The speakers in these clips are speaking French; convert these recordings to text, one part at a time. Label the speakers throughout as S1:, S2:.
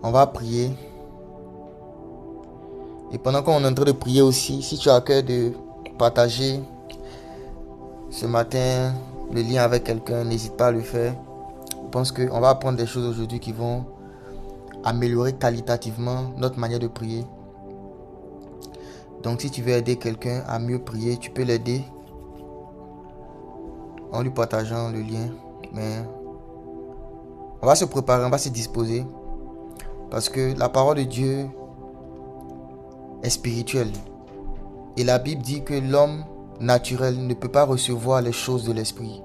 S1: On va prier. Et pendant qu'on est en train de prier aussi, si tu as à cœur de partager ce matin le lien avec quelqu'un, n'hésite pas à le faire. Je pense qu'on va apprendre des choses aujourd'hui qui vont améliorer qualitativement notre manière de prier. Donc si tu veux aider quelqu'un à mieux prier, tu peux l'aider en lui partageant le lien. Mais on va se préparer, on va se disposer. Parce que la parole de Dieu est spirituelle. Et la Bible dit que l'homme naturel ne peut pas recevoir les choses de l'esprit.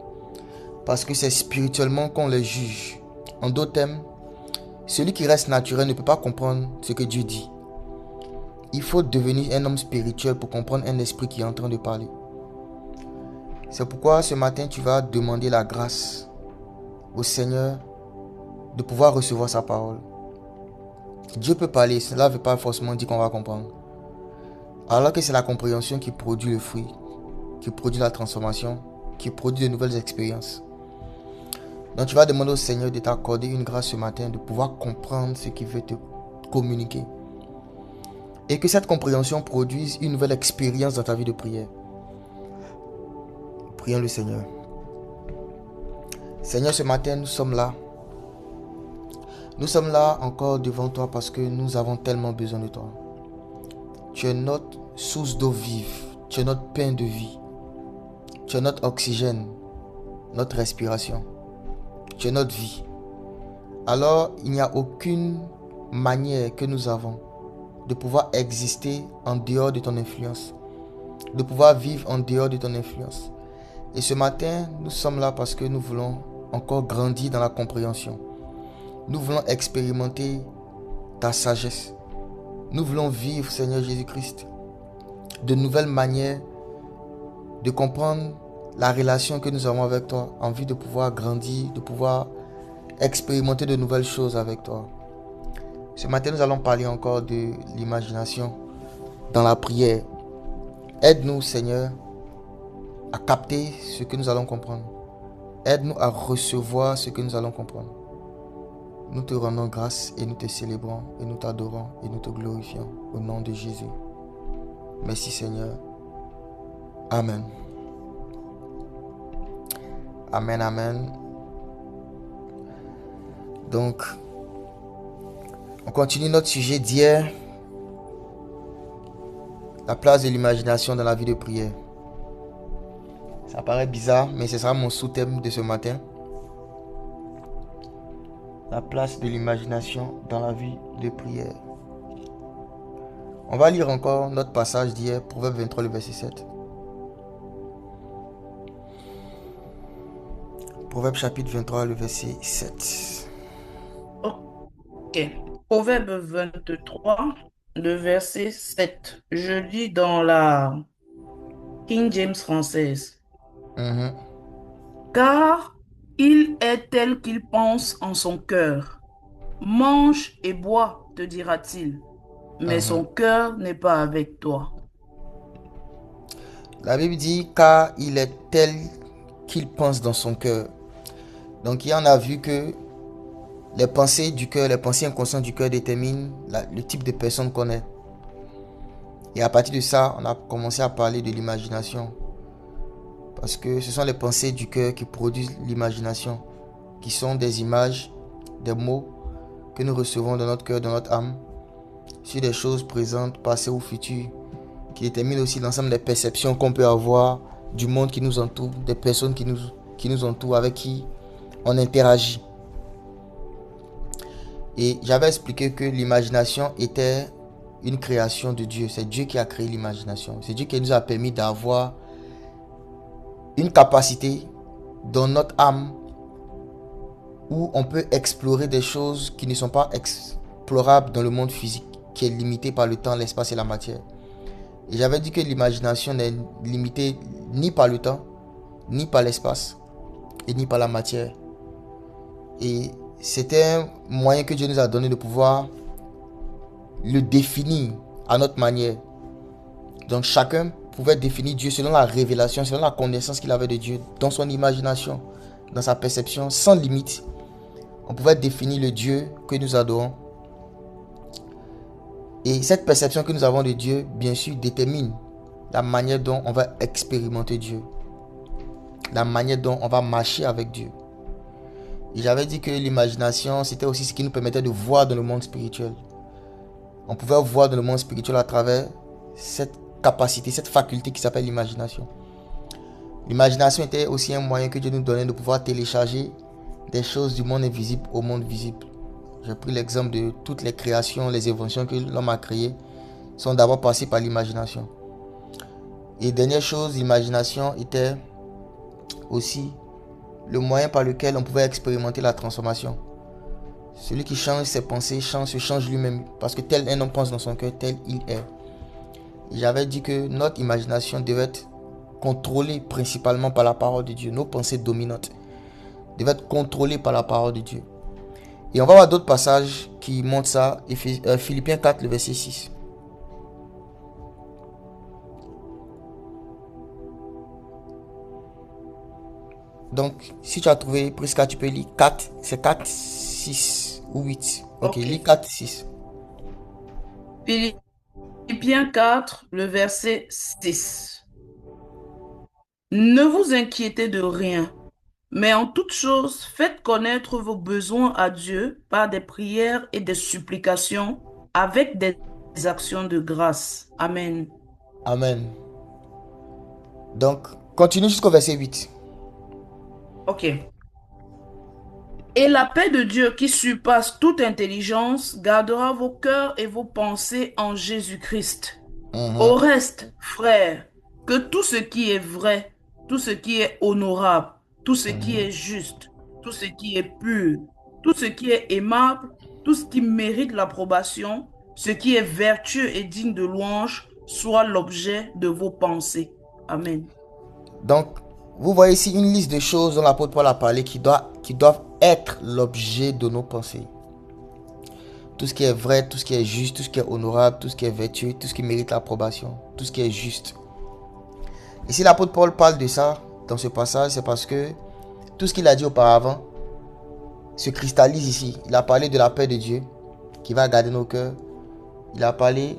S1: Parce que c'est spirituellement qu'on les juge. En d'autres termes, celui qui reste naturel ne peut pas comprendre ce que Dieu dit. Il faut devenir un homme spirituel pour comprendre un esprit qui est en train de parler. C'est pourquoi ce matin, tu vas demander la grâce au Seigneur de pouvoir recevoir sa parole. Dieu peut parler, cela ne veut pas forcément dire qu'on va comprendre. Alors que c'est la compréhension qui produit le fruit, qui produit la transformation, qui produit de nouvelles expériences. Donc tu vas demander au Seigneur de t'accorder une grâce ce matin, de pouvoir comprendre ce qu'il veut te communiquer. Et que cette compréhension produise une nouvelle expérience dans ta vie de prière. Prions le Seigneur. Seigneur, ce matin, nous sommes là. Nous sommes là encore devant toi parce que nous avons tellement besoin de toi. Tu es notre source d'eau vive. Tu es notre pain de vie. Tu es notre oxygène, notre respiration. Tu es notre vie. Alors, il n'y a aucune manière que nous avons de pouvoir exister en dehors de ton influence. De pouvoir vivre en dehors de ton influence. Et ce matin, nous sommes là parce que nous voulons encore grandir dans la compréhension. Nous voulons expérimenter ta sagesse. Nous voulons vivre, Seigneur Jésus-Christ, de nouvelles manières de comprendre la relation que nous avons avec toi, en vue de pouvoir grandir, de pouvoir expérimenter de nouvelles choses avec toi. Ce matin, nous allons parler encore de l'imagination dans la prière. Aide-nous, Seigneur, à capter ce que nous allons comprendre. Aide-nous à recevoir ce que nous allons comprendre. Nous te rendons grâce et nous te célébrons et nous t'adorons et nous te glorifions au nom de Jésus. Merci Seigneur. Amen. Amen, amen. Donc, on continue notre sujet d'hier. La place de l'imagination dans la vie de prière. Ça paraît bizarre, mais ce sera mon sous-thème de ce matin. La place de l'imagination dans la vie de prière. On va lire encore notre passage d'hier, Proverbe 23, le verset 7. Proverbe chapitre 23, le verset 7.
S2: Ok. Proverbe 23, le verset 7. Je lis dans la King James française.
S1: Mhm,
S2: Car il est tel qu'il pense en son cœur. Mange et bois, te dira-t-il, mais
S1: mhm.
S2: son cœur n'est pas avec toi.
S1: La Bible dit car il est tel qu'il pense dans son cœur. Donc hier on a vu que les pensées du cœur, les pensées inconscientes du cœur déterminent le type de personne qu'on est. Et à partir de ça, on a commencé à parler de l'imagination. Parce que ce sont les pensées du cœur qui produisent l'imagination, qui sont des images, des mots que nous recevons dans notre cœur, dans notre âme, sur des choses présentes, passées ou futures, qui déterminent aussi l'ensemble des perceptions qu'on peut avoir du monde qui nous entoure, des personnes qui nous entourent, avec qui on interagit. Et j'avais expliqué que l'imagination était une création de Dieu. C'est Dieu qui a créé l'imagination. C'est Dieu qui nous a permis d'avoir une capacité dans notre âme où on peut explorer des choses qui ne sont pas explorables dans le monde physique, qui est limité par le temps, l'espace et la matière. Et j'avais dit que l'imagination n'est limitée ni par le temps, ni par l'espace, et ni par la matière. Et c'était un moyen que Dieu nous a donné de pouvoir le définir à notre manière. Donc chacun pouvait définir Dieu selon la révélation, selon la connaissance qu'il avait de Dieu, dans son imagination, dans sa perception, sans limite. On pouvait définir le Dieu que nous adorons Et cette perception que nous avons de Dieu, bien sûr, détermine la manière dont on va expérimenter Dieu. La manière dont on va marcher avec Dieu. Et j'avais dit que l'imagination, c'était aussi ce qui nous permettait de voir dans le monde spirituel. On pouvait voir dans le monde spirituel à travers cette capacité, cette faculté qui s'appelle l'imagination. L'imagination était aussi un moyen que Dieu nous donnait de pouvoir télécharger des choses du monde invisible au monde visible. J'ai pris l'exemple de toutes les créations, les inventions que l'homme a créées sont d'abord passées par l'imagination. Et dernière chose, l'imagination était aussi le moyen par lequel on pouvait expérimenter la transformation. Celui qui change ses pensées se change lui-même, parce que tel un homme pense dans son cœur, tel il est. Et j'avais dit que notre imagination devait être contrôlée principalement par la parole de Dieu. Nos pensées dominantes devaient être contrôlées par la parole de Dieu. Et on va voir d'autres passages qui montrent ça. Philippiens 4, le verset 6. Donc, si tu as trouvé Prisca, tu peux lire 4. C'est 4, 6 ou 8. Ok, lis 4, 6.
S2: Philippiens 4, le verset 6. Ne vous inquiétez de rien, mais en toute chose, faites connaître vos besoins à Dieu par des prières et des supplications avec des actions de grâce. Amen.
S1: Amen. Donc, continue jusqu'au verset 8.
S2: Ok. Et la paix de Dieu qui surpasse toute intelligence gardera vos cœurs et vos pensées en Jésus-Christ. Au reste, frères, que tout ce qui est vrai, tout ce qui est honorable, tout ce qui est juste, tout ce qui est pur, tout ce qui est aimable, tout ce qui mérite l'approbation, ce qui est vertueux et digne de louange, soit l'objet de vos pensées. Amen.
S1: Donc, vous voyez ici une liste de choses dont l'apôtre Paul a parlé qui doivent être l'objet de nos pensées. Tout ce qui est vrai, tout ce qui est juste, tout ce qui est honorable, tout ce qui est vertueux, tout ce qui mérite l'approbation, tout ce qui est juste. Et si l'apôtre Paul parle de ça dans ce passage, c'est parce que tout ce qu'il a dit auparavant se cristallise ici. Il a parlé de la paix de Dieu qui va garder nos cœurs. Il a parlé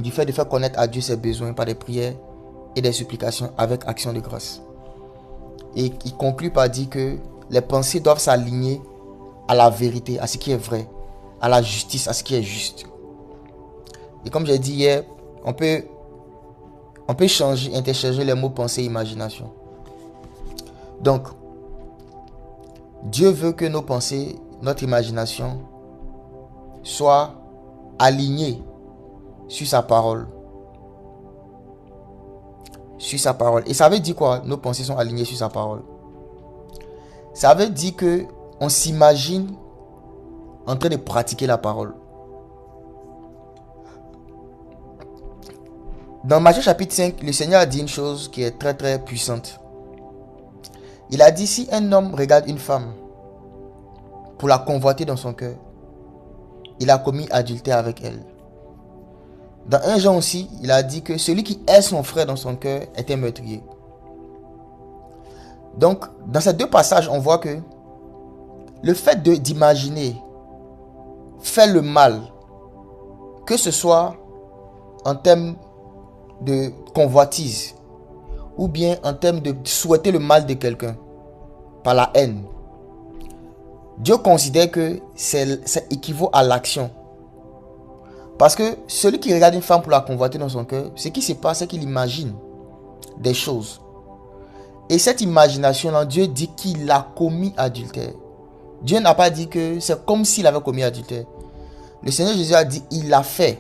S1: du fait de faire connaître à Dieu ses besoins par des prières et des supplications avec action de grâce. Et il conclut par dire que les pensées doivent s'aligner à la vérité, à ce qui est vrai, à la justice, à ce qui est juste. Et comme j'ai dit hier, on peut interchanger les mots pensée et imagination. Donc, Dieu veut que nos pensées, notre imagination soient alignées sur sa parole. Sur sa parole. Et ça veut dire quoi? Nos pensées sont alignées sur sa parole. Ça veut dire que on s'imagine en train de pratiquer la parole. Dans Matthieu chapitre 5, le Seigneur a dit une chose qui est très très puissante. Il a dit, si un homme regarde une femme pour la convoiter dans son cœur, il a commis adultère avec elle. Dans 1 Jean aussi, il a dit que celui qui hait son frère dans son cœur est un meurtrier. Donc, dans ces deux passages, on voit que le fait d'imaginer faire le mal, que ce soit en termes de convoitise ou bien en termes de souhaiter le mal de quelqu'un par la haine, Dieu considère que ça équivaut à l'action. Parce que celui qui regarde une femme pour la convoiter dans son cœur, ce qui se passe, c'est qu'il imagine des choses. Et cette imagination-là, Dieu dit qu'il a commis adultère. Dieu n'a pas dit que c'est comme s'il avait commis adultère. Le Seigneur Jésus a dit il l'a fait.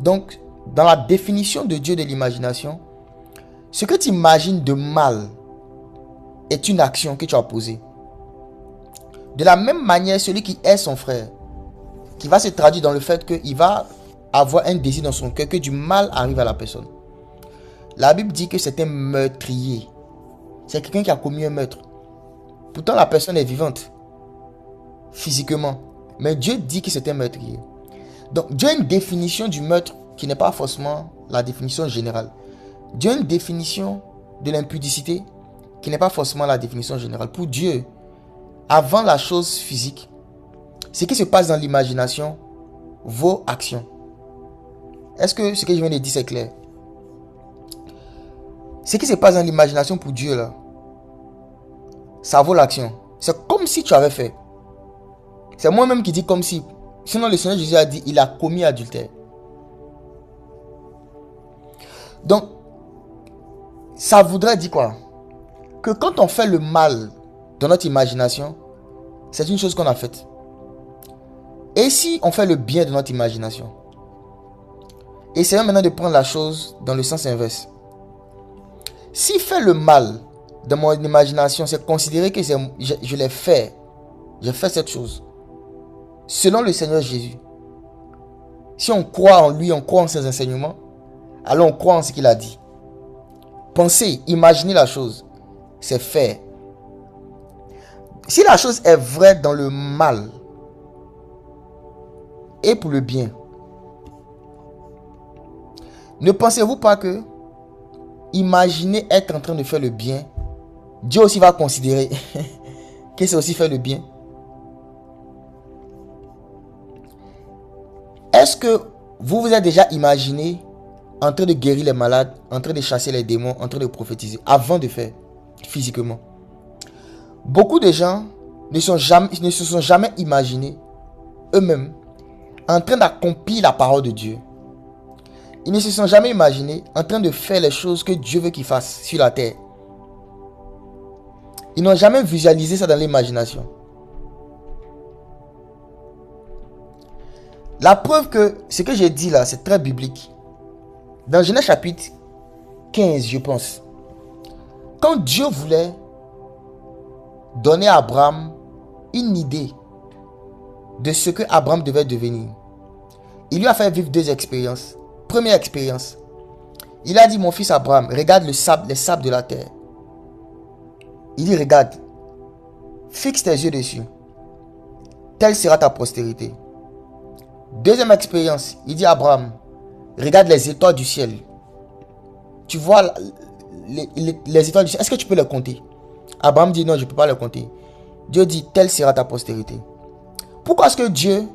S1: Donc, dans la définition de Dieu de l'imagination, ce que tu imagines de mal est une action que tu as posée. De la même manière, celui qui hait son frère, qui va se traduire dans le fait qu'il va avoir un désir dans son cœur que du mal arrive à la personne. La Bible dit que c'est un meurtrier. C'est quelqu'un qui a commis un meurtre. Pourtant, la personne est vivante, physiquement. Mais Dieu dit que c'est un meurtrier. Donc, Dieu a une définition du meurtre qui n'est pas forcément la définition générale. Dieu a une définition de l'impudicité qui n'est pas forcément la définition générale. Pour Dieu, avant la chose physique, ce qui se passe dans l'imagination vos actions. Est-ce que ce que je viens de dire c'est clair? Ce qui se passe dans l'imagination pour Dieu là, ça vaut l'action. C'est comme si tu avais fait. C'est moi-même qui dis comme si. Sinon le Seigneur Jésus a dit, il a commis adultère. Donc, ça voudrait dire quoi? Que quand on fait le mal dans notre imagination, c'est une chose qu'on a faite. Et si on fait le bien de notre imagination? Essayons maintenant de prendre la chose dans le sens inverse. Si faire le mal dans mon imagination, c'est considérer que je l'ai fait. J'ai fait cette chose. Selon le Seigneur Jésus. Si on croit en lui, on croit en ses enseignements, alors on croit en ce qu'il a dit. Pensez, imaginez la chose. C'est faire. Si la chose est vraie dans le mal et pour le bien, ne pensez-vous pas que imaginez être en train de faire le bien, Dieu aussi va considérer que c'est aussi faire le bien? Est-ce que vous vous êtes déjà imaginé en train de guérir les malades, en train de chasser les démons, en train de prophétiser avant de faire physiquement? Beaucoup de gens ne se sont jamais imaginés eux-mêmes en train d'accomplir la parole de Dieu. Ils ne se sont jamais imaginés en train de faire les choses que Dieu veut qu'ils fassent sur la terre. Ils n'ont jamais visualisé ça dans l'imagination. La preuve que ce que j'ai dit là, c'est très biblique. Dans Genèse chapitre 15, je pense. Quand Dieu voulait donner à Abraham une idée de ce que Abraham devait devenir, il lui a fait vivre deux expériences. Première expérience, il a dit, mon fils Abraham, regarde les sables de la terre. Il dit, regarde, fixe tes yeux dessus. Telle sera ta postérité. Deuxième expérience, il dit à Abraham, regarde les étoiles du ciel. Tu vois les étoiles du ciel, est-ce que tu peux les compter? Abraham dit, non, je ne peux pas les compter. Dieu dit, telle sera ta postérité. Pourquoi est-ce que Dieu,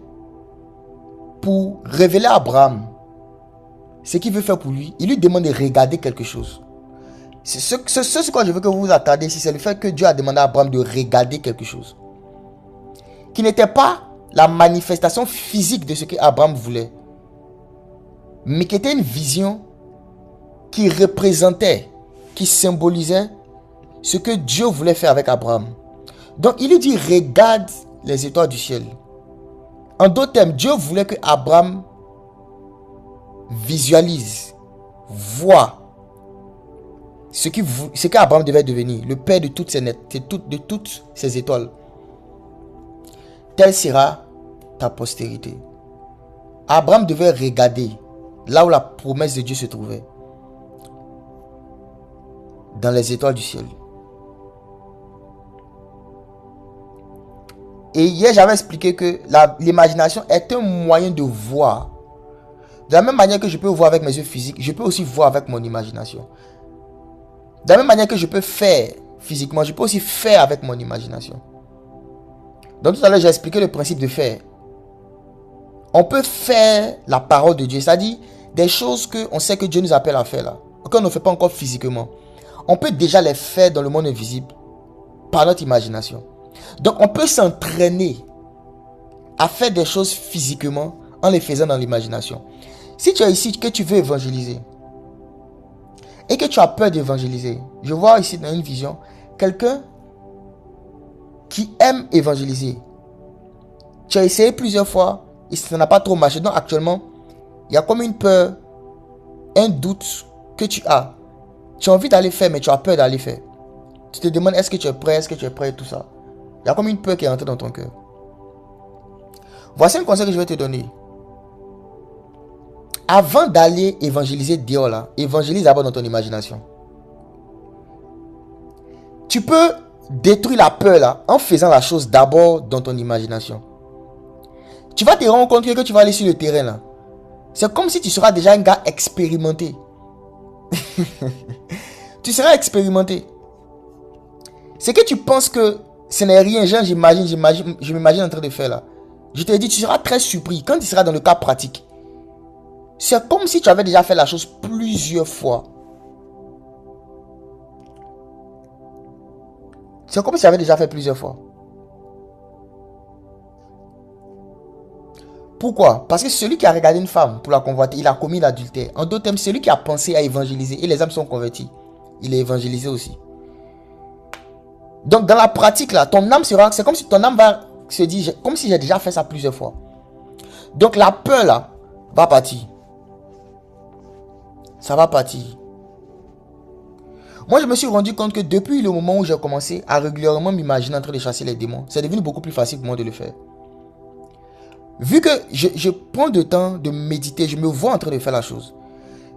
S1: pour révéler à Abraham ce qu'il veut faire pour lui, il lui demande de regarder quelque chose? C'est ce quoi je veux que vous vous attardiez ici, c'est le fait que Dieu a demandé à Abraham de regarder quelque chose qui n'était pas la manifestation physique de ce que Abraham voulait, mais qui était une vision qui représentait, qui symbolisait ce que Dieu voulait faire avec Abraham. Donc il lui dit, regarde les étoiles du ciel. En d'autres termes, Dieu voulait que Abraham visualise, voit ce qu'Abraham devait devenir, le père de toutes ces étoiles. Telle sera ta postérité. Abraham devait regarder là où la promesse de Dieu se trouvait, dans les étoiles du ciel. Et hier, j'avais expliqué que l'imagination est un moyen de voir. De la même manière que je peux voir avec mes yeux physiques, je peux aussi voir avec mon imagination. De la même manière que je peux faire physiquement, je peux aussi faire avec mon imagination. Donc tout à l'heure, j'ai expliqué le principe de faire. On peut faire la parole de Dieu, c'est-à-dire des choses qu'on sait que Dieu nous appelle à faire là, qu'on ne fait pas encore physiquement. On peut déjà les faire dans le monde invisible par notre imagination. Donc on peut s'entraîner à faire des choses physiquement en les faisant dans l'imagination. Si tu es ici, que tu veux évangéliser et que tu as peur d'évangéliser, je vois ici dans une vision quelqu'un qui aime évangéliser. Tu as essayé plusieurs fois et ça n'a pas trop marché. Donc actuellement, il y a comme une peur, un doute que tu as. Tu as envie d'aller faire, mais tu as peur d'aller faire. Tu te demandes, est-ce que tu es prêt et tout ça. Il y a comme une peur qui est entrée dans ton cœur. Voici un conseil que je vais te donner. Avant d'aller évangéliser dehors là, évangélise d'abord dans ton imagination. Tu peux détruire la peur là en faisant la chose d'abord dans ton imagination. Tu vas te rendre compte que tu vas aller sur le terrain là. C'est comme si tu seras déjà un gars expérimenté. Tu seras expérimenté. C'est que tu penses que ce n'est rien, genre je m'imagine en train de faire là. Je te dis, tu seras très surpris quand tu seras dans le cas pratique. C'est comme si tu avais déjà fait la chose plusieurs fois. C'est comme si tu avais déjà fait plusieurs fois. Pourquoi? Parce que celui qui a regardé une femme pour la convoiter, il a commis l'adultère. En d'autres termes, celui qui a pensé à évangéliser et les âmes sont converties, il est évangélisé aussi. Donc dans la pratique là, ton âme sera, c'est comme si ton âme va se dire, comme si j'ai déjà fait ça plusieurs fois. Donc la peur là va partir. Ça va partir. Moi je me suis rendu compte que depuis le moment où j'ai commencé à régulièrement m'imaginer en train de chasser les démons, c'est devenu beaucoup plus facile pour moi de le faire. Vu que je prends le temps de méditer, je me vois en train de faire la chose.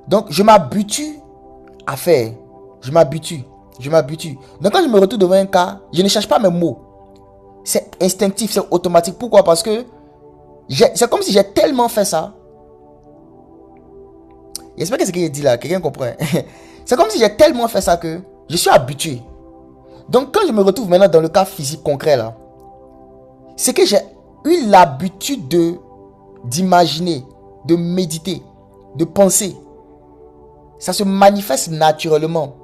S1: Donc je m'habitue à faire. Je m'habitue. Donc quand je me retrouve devant un cas, je ne cherche pas mes mots. C'est instinctif, c'est automatique. Pourquoi? Parce que c'est comme si j'ai tellement fait ça. J'espère que ce que j'ai dit là, quelqu'un comprend. C'est comme si j'ai tellement fait ça que je suis habitué. Donc quand je me retrouve maintenant dans le cas physique concret là, c'est que j'ai eu l'habitude d'imaginer, de méditer, de penser. Ça se manifeste naturellement.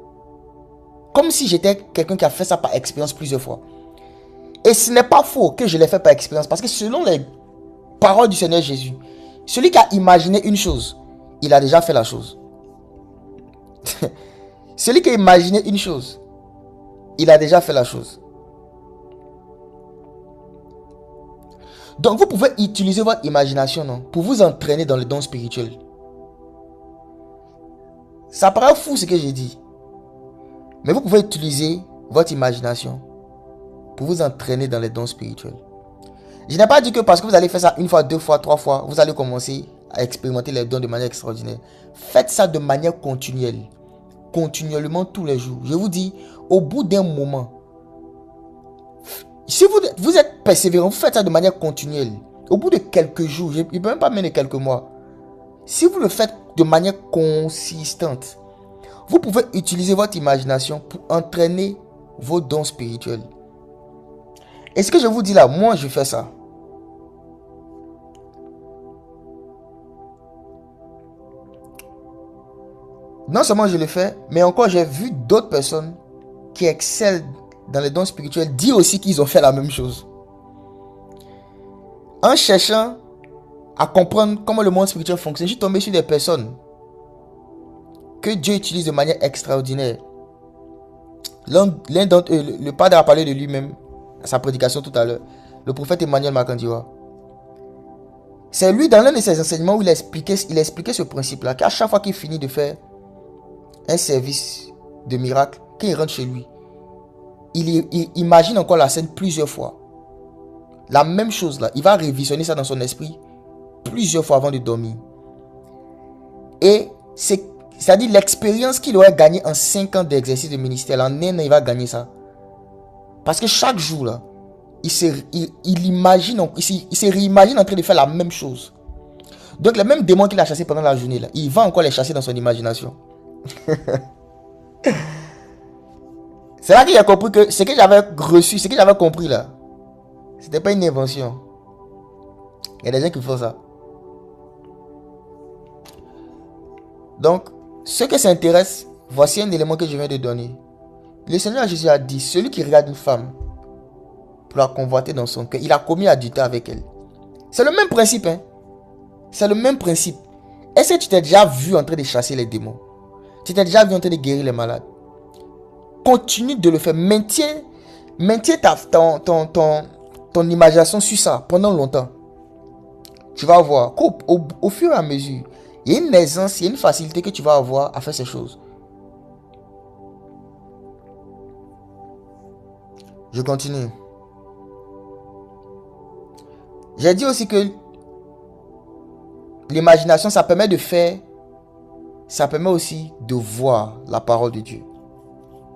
S1: Comme si j'étais quelqu'un qui a fait ça par expérience plusieurs fois. Et ce n'est pas faux que je l'ai fait par expérience. Parce que selon les paroles du Seigneur Jésus, celui qui a imaginé une chose, il a déjà fait la chose. Celui qui a imaginé une chose, il a déjà fait la chose. Donc vous pouvez utiliser votre imagination, non, pour vous entraîner dans le don spirituel. Ça paraît fou ce que j'ai dit. Mais vous pouvez utiliser votre imagination pour vous entraîner dans les dons spirituels. Je n'ai pas dit que parce que vous allez faire ça une fois, deux fois, trois fois, vous allez commencer à expérimenter les dons de manière extraordinaire. Faites ça de manière continuelle. Continuellement tous les jours. Je vous dis, au bout d'un moment, si vous êtes persévérant, vous faites ça de manière continuelle. Au bout de quelques jours, il ne peut même pas mener quelques mois. Si vous le faites de manière consistante, vous pouvez utiliser votre imagination pour entraîner vos dons spirituels. Et ce que je vous dis là, moi je fais ça. Non seulement je le fais, mais encore j'ai vu d'autres personnes qui excellent dans les dons spirituels dire aussi qu'ils ont fait la même chose. En cherchant à comprendre comment le monde spirituel fonctionne, je suis tombé sur des personnes que Dieu utilise de manière extraordinaire. L'un d'entre eux, le Padre a parlé de lui-même à sa prédication tout à l'heure, le prophète Emmanuel Makandiwa. C'est lui, dans l'un de ses enseignements, où il expliquait ce principe-là, qu'à chaque fois qu'il finit de faire un service de miracle, quand il rentre chez lui, il imagine encore la scène plusieurs fois. La même chose là, il va révisionner ça dans son esprit plusieurs fois avant de dormir. Et c'est-à-dire l'expérience qu'il aurait gagnée en 5 ans d'exercice de ministère, en un an, il va gagner ça. Parce que chaque jour là, il se réimagine en train de faire la même chose. Donc les mêmes démons qu'il a chassés pendant la journée là, il va encore les chasser dans son imagination. C'est là qu'il a compris que ce que j'avais reçu, ce que j'avais compris là, c'était pas une invention. Il y a des gens qui font ça. Donc, ceux qui s'intéressent, voici un élément que je viens de donner. Le Seigneur Jésus a dit, celui qui regarde une femme pour la convoiter dans son cœur, il a commis adultère avec elle. C'est le même principe, hein. C'est le même principe. Est-ce que tu t'es déjà vu en train de chasser les démons? Tu t'es déjà vu en train de guérir les malades? Continue de le faire. Maintiens ton imagination sur ça pendant longtemps. Tu vas voir qu'au fur et à mesure, il y a une aisance, il y a une facilité que tu vas avoir à faire ces choses. Je continue. J'ai dit aussi que l'imagination, ça permet de faire, ça permet aussi de voir la parole de Dieu.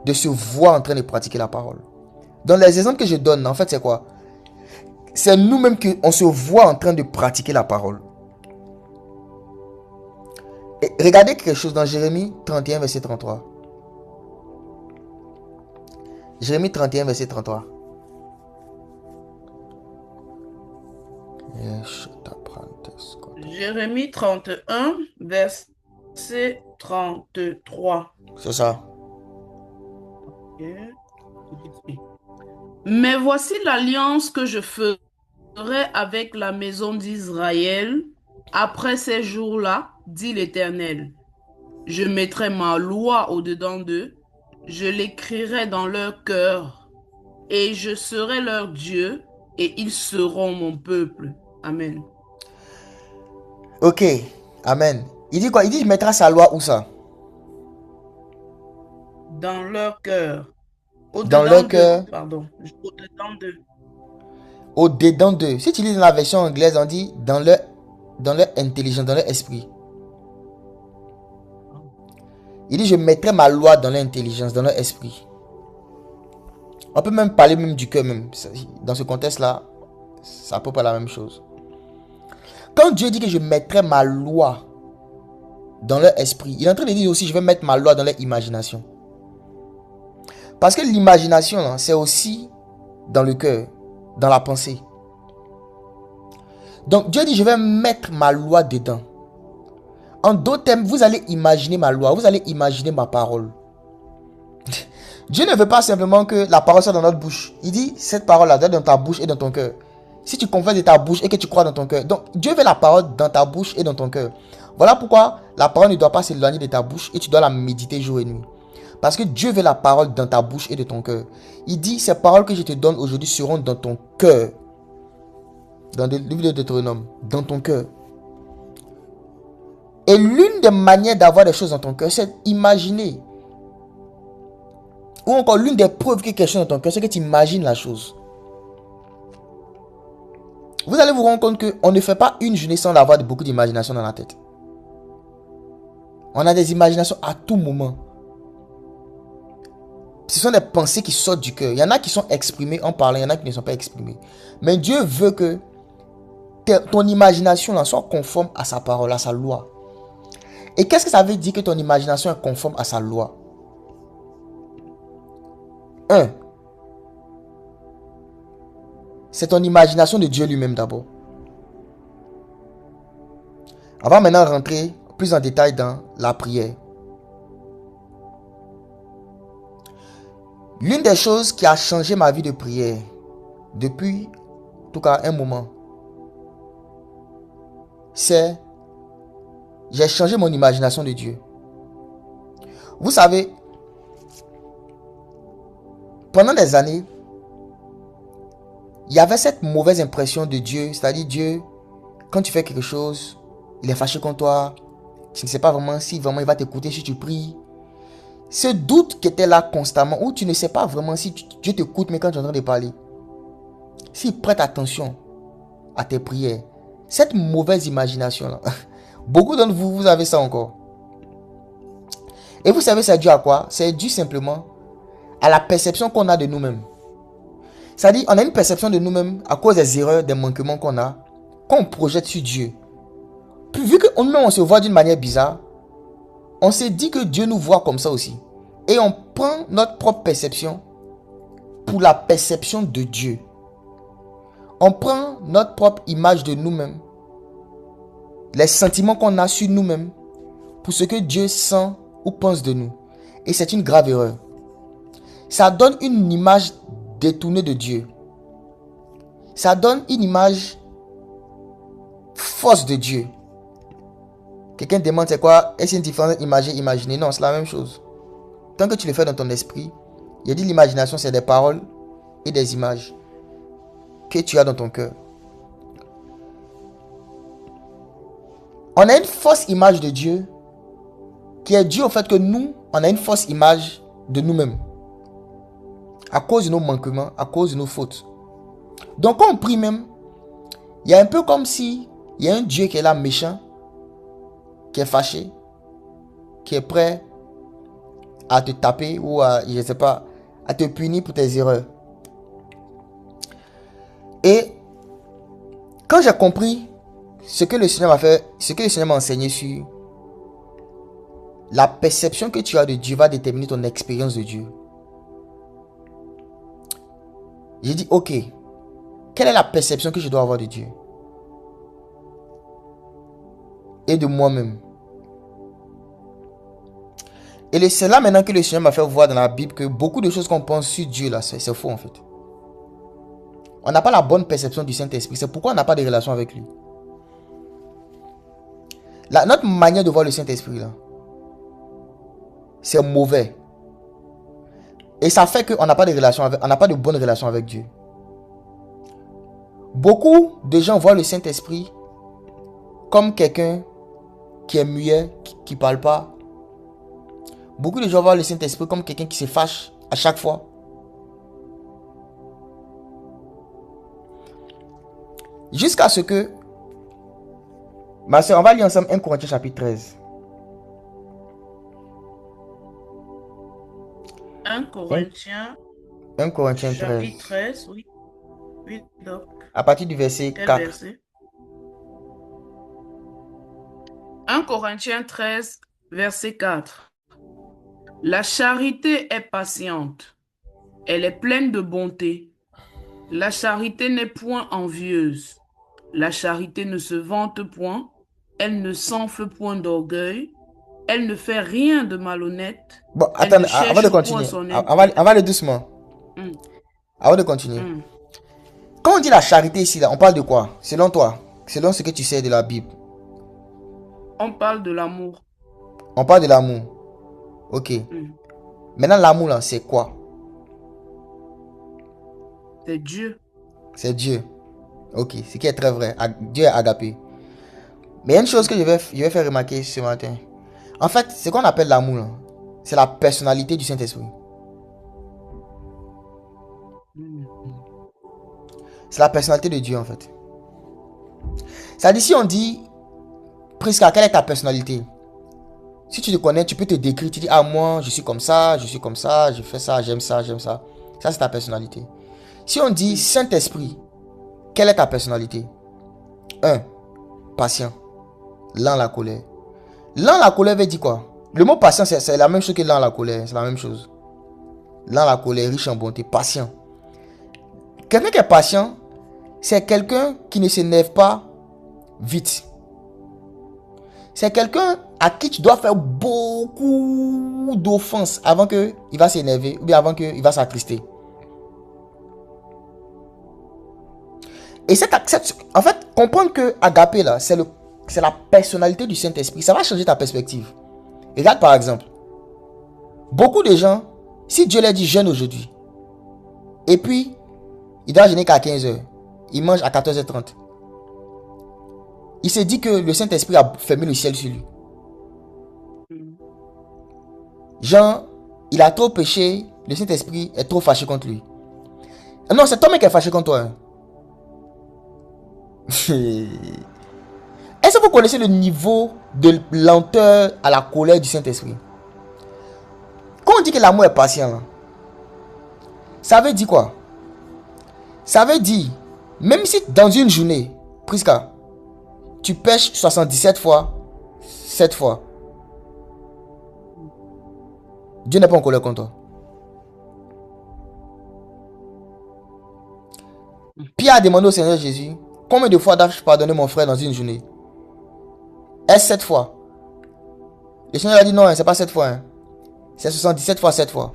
S1: De se voir en train de pratiquer la parole. Dans les exemples que je donne, en fait, c'est quoi? C'est nous-mêmes qu'on se voit en train de pratiquer la parole. Et regardez quelque chose dans Jérémie 31, verset 33. Jérémie 31, verset 33.
S2: Jérémie 31, verset 33.
S1: C'est ça.
S2: Mais voici l'alliance que je ferai avec la maison d'Israël après ces jours-là, dit l'Éternel. Je mettrai ma loi au-dedans d'eux, je l'écrirai dans leur cœur, et je serai leur Dieu, et ils seront mon peuple. Amen.
S1: Ok, amen. Il dit quoi? Il dit il mettra sa loi où ça?
S2: Dans leur cœur.
S1: Dans
S2: Au-dedans
S1: leur
S2: d'eux,
S1: cœur,
S2: pardon. Au-dedans d'eux.
S1: au-dedans d'eux. Si tu lis dans la version anglaise, on dit dans leur intelligence, dans leur esprit. Il dit je mettrai ma loi dans leur intelligence, dans leur esprit. On peut même parler même du cœur même. Dans ce contexte-là, c'est à peu près la même chose. Quand Dieu dit que je mettrai ma loi dans leur esprit, il est en train de dire aussi je vais mettre ma loi dans leur imagination. Parce que l'imagination, c'est aussi dans le cœur, dans la pensée. Donc Dieu dit je vais mettre ma loi dedans. En d'autres termes, vous allez imaginer ma loi, vous allez imaginer ma parole. Dieu ne veut pas simplement que la parole soit dans notre bouche. Il dit cette parole-là doit être dans ta bouche et dans ton cœur. Si tu confesses de ta bouche et que tu crois dans ton cœur. Donc Dieu veut la parole dans ta bouche et dans ton cœur. Voilà pourquoi la parole ne doit pas s'éloigner de ta bouche et tu dois la méditer jour et nuit. Parce que Dieu veut la parole dans ta bouche et de ton cœur. Il dit ces paroles que je te donne aujourd'hui seront dans ton cœur. Dans le livre de Deutéronome. Dans ton cœur. Et l'une des manières d'avoir des choses dans ton cœur, c'est d'imaginer. Ou encore l'une des preuves que quelque chose dans ton cœur, c'est que tu imagines la chose. Vous allez vous rendre compte qu'on ne fait pas une journée sans avoir beaucoup d'imagination dans la tête. On a des imaginations à tout moment. Ce sont des pensées qui sortent du cœur. Il y en a qui sont exprimées en parlant, il y en a qui ne sont pas exprimées. Mais Dieu veut que ton imagination là, soit conforme à sa parole, à sa loi. Et qu'est-ce que ça veut dire que ton imagination est conforme à sa loi? 1. C'est ton imagination de Dieu lui-même d'abord. On va maintenant rentrer plus en détail dans la prière. L'une des choses qui a changé ma vie de prière depuis, en tout cas un moment, c'est j'ai changé mon imagination de Dieu. Vous savez, pendant des années, il y avait cette mauvaise impression de Dieu, c'est-à-dire Dieu, quand tu fais quelque chose, il est fâché contre toi, tu ne sais pas vraiment si vraiment il va t'écouter si tu pries. Ce doute qui était là constamment, où tu ne sais pas vraiment si Dieu t'écoute, mais quand tu es en train de parler, s'il prête attention à tes prières, cette mauvaise imagination-là, beaucoup d'entre vous, vous avez ça encore. Et vous savez, c'est dû à quoi? C'est dû simplement à la perception qu'on a de nous-mêmes. C'est-à-dire, on a une perception de nous-mêmes à cause des erreurs, des manquements qu'on a, qu'on projette sur Dieu. Puis vu qu'on se voit d'une manière bizarre, on se dit que Dieu nous voit comme ça aussi. Et on prend notre propre perception pour la perception de Dieu. On prend notre propre image de nous-mêmes, les sentiments qu'on a sur nous-mêmes, pour ce que Dieu sent ou pense de nous. Et c'est une grave erreur. Ça donne une image détournée de Dieu. Ça donne une image fausse de Dieu. Quelqu'un demande c'est quoi? Est-ce une différence imaginer? Non, c'est la même chose. Tant que tu le fais dans ton esprit, il a dit l'imagination c'est des paroles et des images que tu as dans ton cœur. On a une fausse image de Dieu qui est due au fait que nous, on a une fausse image de nous-mêmes. À cause de nos manquements, à cause de nos fautes. Donc quand on prie même, il y a un peu comme si il y a un Dieu qui est là méchant, qui est fâché, qui est prêt à te taper ou à, je sais pas, à te punir pour tes erreurs. Et quand j'ai compris ce que le Seigneur m'a fait, ce que le Seigneur m'a enseigné sur la perception que tu as de Dieu va déterminer ton expérience de Dieu. J'ai dit, ok, quelle est la perception que je dois avoir de Dieu? et de moi-même. Et c'est là maintenant que le Seigneur m'a fait voir dans la Bible que beaucoup de choses qu'on pense sur Dieu là, c'est faux en fait. On n'a pas la bonne perception du Saint-Esprit. C'est pourquoi on n'a pas de relation avec lui. Notre manière de voir le Saint-Esprit là, c'est mauvais. Et ça fait qu'on n'a pas de relation avec, on n'a pas de bonne relation avec Dieu. Beaucoup de gens voient le Saint-Esprit comme quelqu'un qui est muet, qui ne parle pas. Beaucoup de gens voient le Saint-Esprit comme quelqu'un qui se fâche à chaque fois. Jusqu'à ce que, ma soeur, on va lire ensemble 1 Corinthiens chapitre 13.
S2: 1 Corinthiens,
S1: 1 Corinthiens 13.
S2: chapitre 13, oui. Oui, donc.
S1: À partir du verset
S2: Quel
S1: 4.
S2: verset? 1 Corinthiens 13, verset 4. La charité est patiente, elle est pleine de bonté. La charité n'est point envieuse. La charité ne se vante point, elle ne s'enfle point d'orgueil, elle ne fait rien de malhonnête.
S1: Bon,
S2: Elle
S1: attendez,
S2: ne cherche
S1: avant de
S2: point
S1: continuer,
S2: son
S1: on
S2: intérêt.
S1: va aller doucement.
S2: Mm,
S1: Avant de continuer.
S2: mm.
S1: Quand on dit la charité ici, là, on parle de quoi? Selon toi, selon ce que tu sais de la Bible.
S2: On parle de l'amour.
S1: On parle de l'amour. Ok.
S2: Mm.
S1: Maintenant, l'amour, là, c'est quoi?
S2: C'est Dieu.
S1: C'est Dieu. Ok, ce qui est très vrai. Dieu est agapé. Mais il y a une chose que je vais faire remarquer ce matin. En fait, ce qu'on appelle l'amour, là, c'est la personnalité du Saint-Esprit.
S2: Mm.
S1: C'est la personnalité de Dieu, en fait. C'est-à-dire, si on dit, Prisca, quelle est ta personnalité? Si tu te connais, tu peux te décrire. Tu dis, ah, moi, je suis comme ça, je fais ça, j'aime ça, j'aime ça. Ça, c'est ta personnalité. Si on dit Saint-Esprit, quelle est ta personnalité? 1. Patient. Lent la colère. Lent la colère veut dire quoi? Le mot patient, c'est la même chose que lent la colère. C'est la même chose. Lent la colère, riche en bonté, patient. Quelqu'un qui est patient, c'est quelqu'un qui ne s'énerve pas vite. C'est quelqu'un à qui tu dois faire beaucoup d'offenses avant qu'il va s'énerver ou bien avant qu'il va s'attrister. Et en fait, comprendre que agapé là, c'est la personnalité du Saint-Esprit. Ça va changer ta perspective. Regarde par exemple, beaucoup de gens, si Dieu leur dit jeûne aujourd'hui, et puis il doit jeûner qu'à 15h, il mange à 14h30. Il se dit que le Saint-Esprit a fermé le ciel sur lui. Jean, il a trop péché, le Saint-Esprit est trop fâché contre lui. Non, c'est toi-même qui est fâché contre toi. Hein. Est-ce que vous connaissez le niveau de lenteur à la colère du Saint-Esprit? Quand on dit que l'amour est patient, là, ça veut dire quoi? Ça veut dire, même si dans une journée, Prisca, tu pêches 77 fois, 7 fois, Dieu n'est pas en colère contre toi. Pierre a demandé au Seigneur Jésus, combien de fois dois-je pardonner mon frère dans une journée? Est-ce 7 fois? Le Seigneur a dit non, c'est pas 7 fois. Hein. C'est 77 fois 7 fois.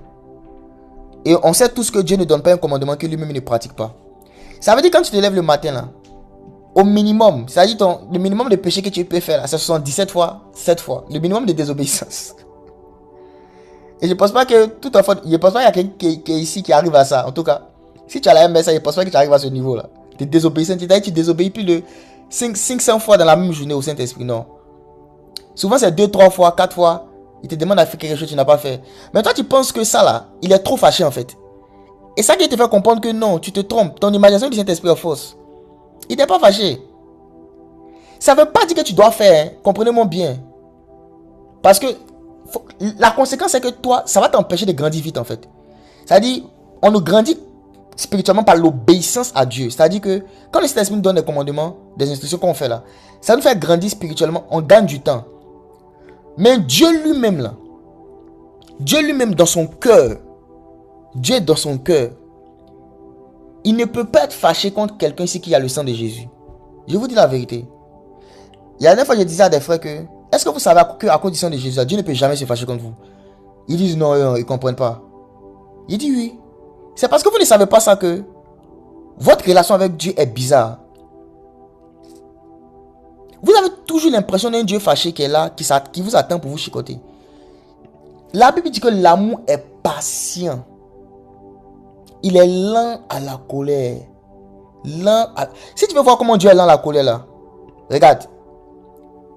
S1: Et on sait tous que Dieu ne donne pas un commandement que lui-même ne pratique pas. Ça veut dire quand tu te lèves le matin là, au minimum, ça veut dire le minimum de péché que tu peux faire là, c'est 77 fois 7 fois. Le minimum de désobéissance. Et je pense pas que tout en fait, je pense pas qu'il y a quelqu'un qui est ici qui arrive à ça. En tout cas, si tu as la MS, je pense pas que tu arrives à ce niveau là. De désobéissance, tu désobéis plus de 500 fois dans la même journée au Saint-Esprit, non. Souvent c'est 2, 3 fois, 4 fois. Il te demande à faire quelque chose que tu n'as pas fait. Mais toi tu penses que ça là, il est trop fâché en fait. Et ça qui te fait comprendre que non, tu te trompes. Ton imagination du Saint-Esprit est fausse. Il n'est pas fâché. Ça ne veut pas dire que tu dois faire. Hein. Comprenez-moi bien. Parce que la conséquence c'est que toi, ça va t'empêcher de grandir vite en fait. C'est-à-dire, on nous grandit spirituellement par l'obéissance à Dieu. C'est-à-dire que quand le Saint-Esprit nous donne des commandements, des instructions qu'on fait là, ça nous fait grandir spirituellement, on gagne du temps. Mais Dieu lui-même là, Dieu lui-même dans son cœur, Dieu dans son cœur, il ne peut pas être fâché contre quelqu'un ici qui a le sang de Jésus. Je vous dis la vérité. Il y a une fois, je disais à des frères que, est-ce que vous savez qu'à cause du sang de Jésus, Dieu ne peut jamais se fâcher contre vous? Ils disent non, ils ne comprennent pas. Il dit oui. C'est parce que vous ne savez pas ça que votre relation avec Dieu est bizarre. Vous avez toujours l'impression d'un Dieu fâché qui est là, qui vous attend pour vous chicoter. La Bible dit que l'amour est patient. Il est lent à la colère. Si tu veux voir comment Dieu est lent à la colère là, regarde.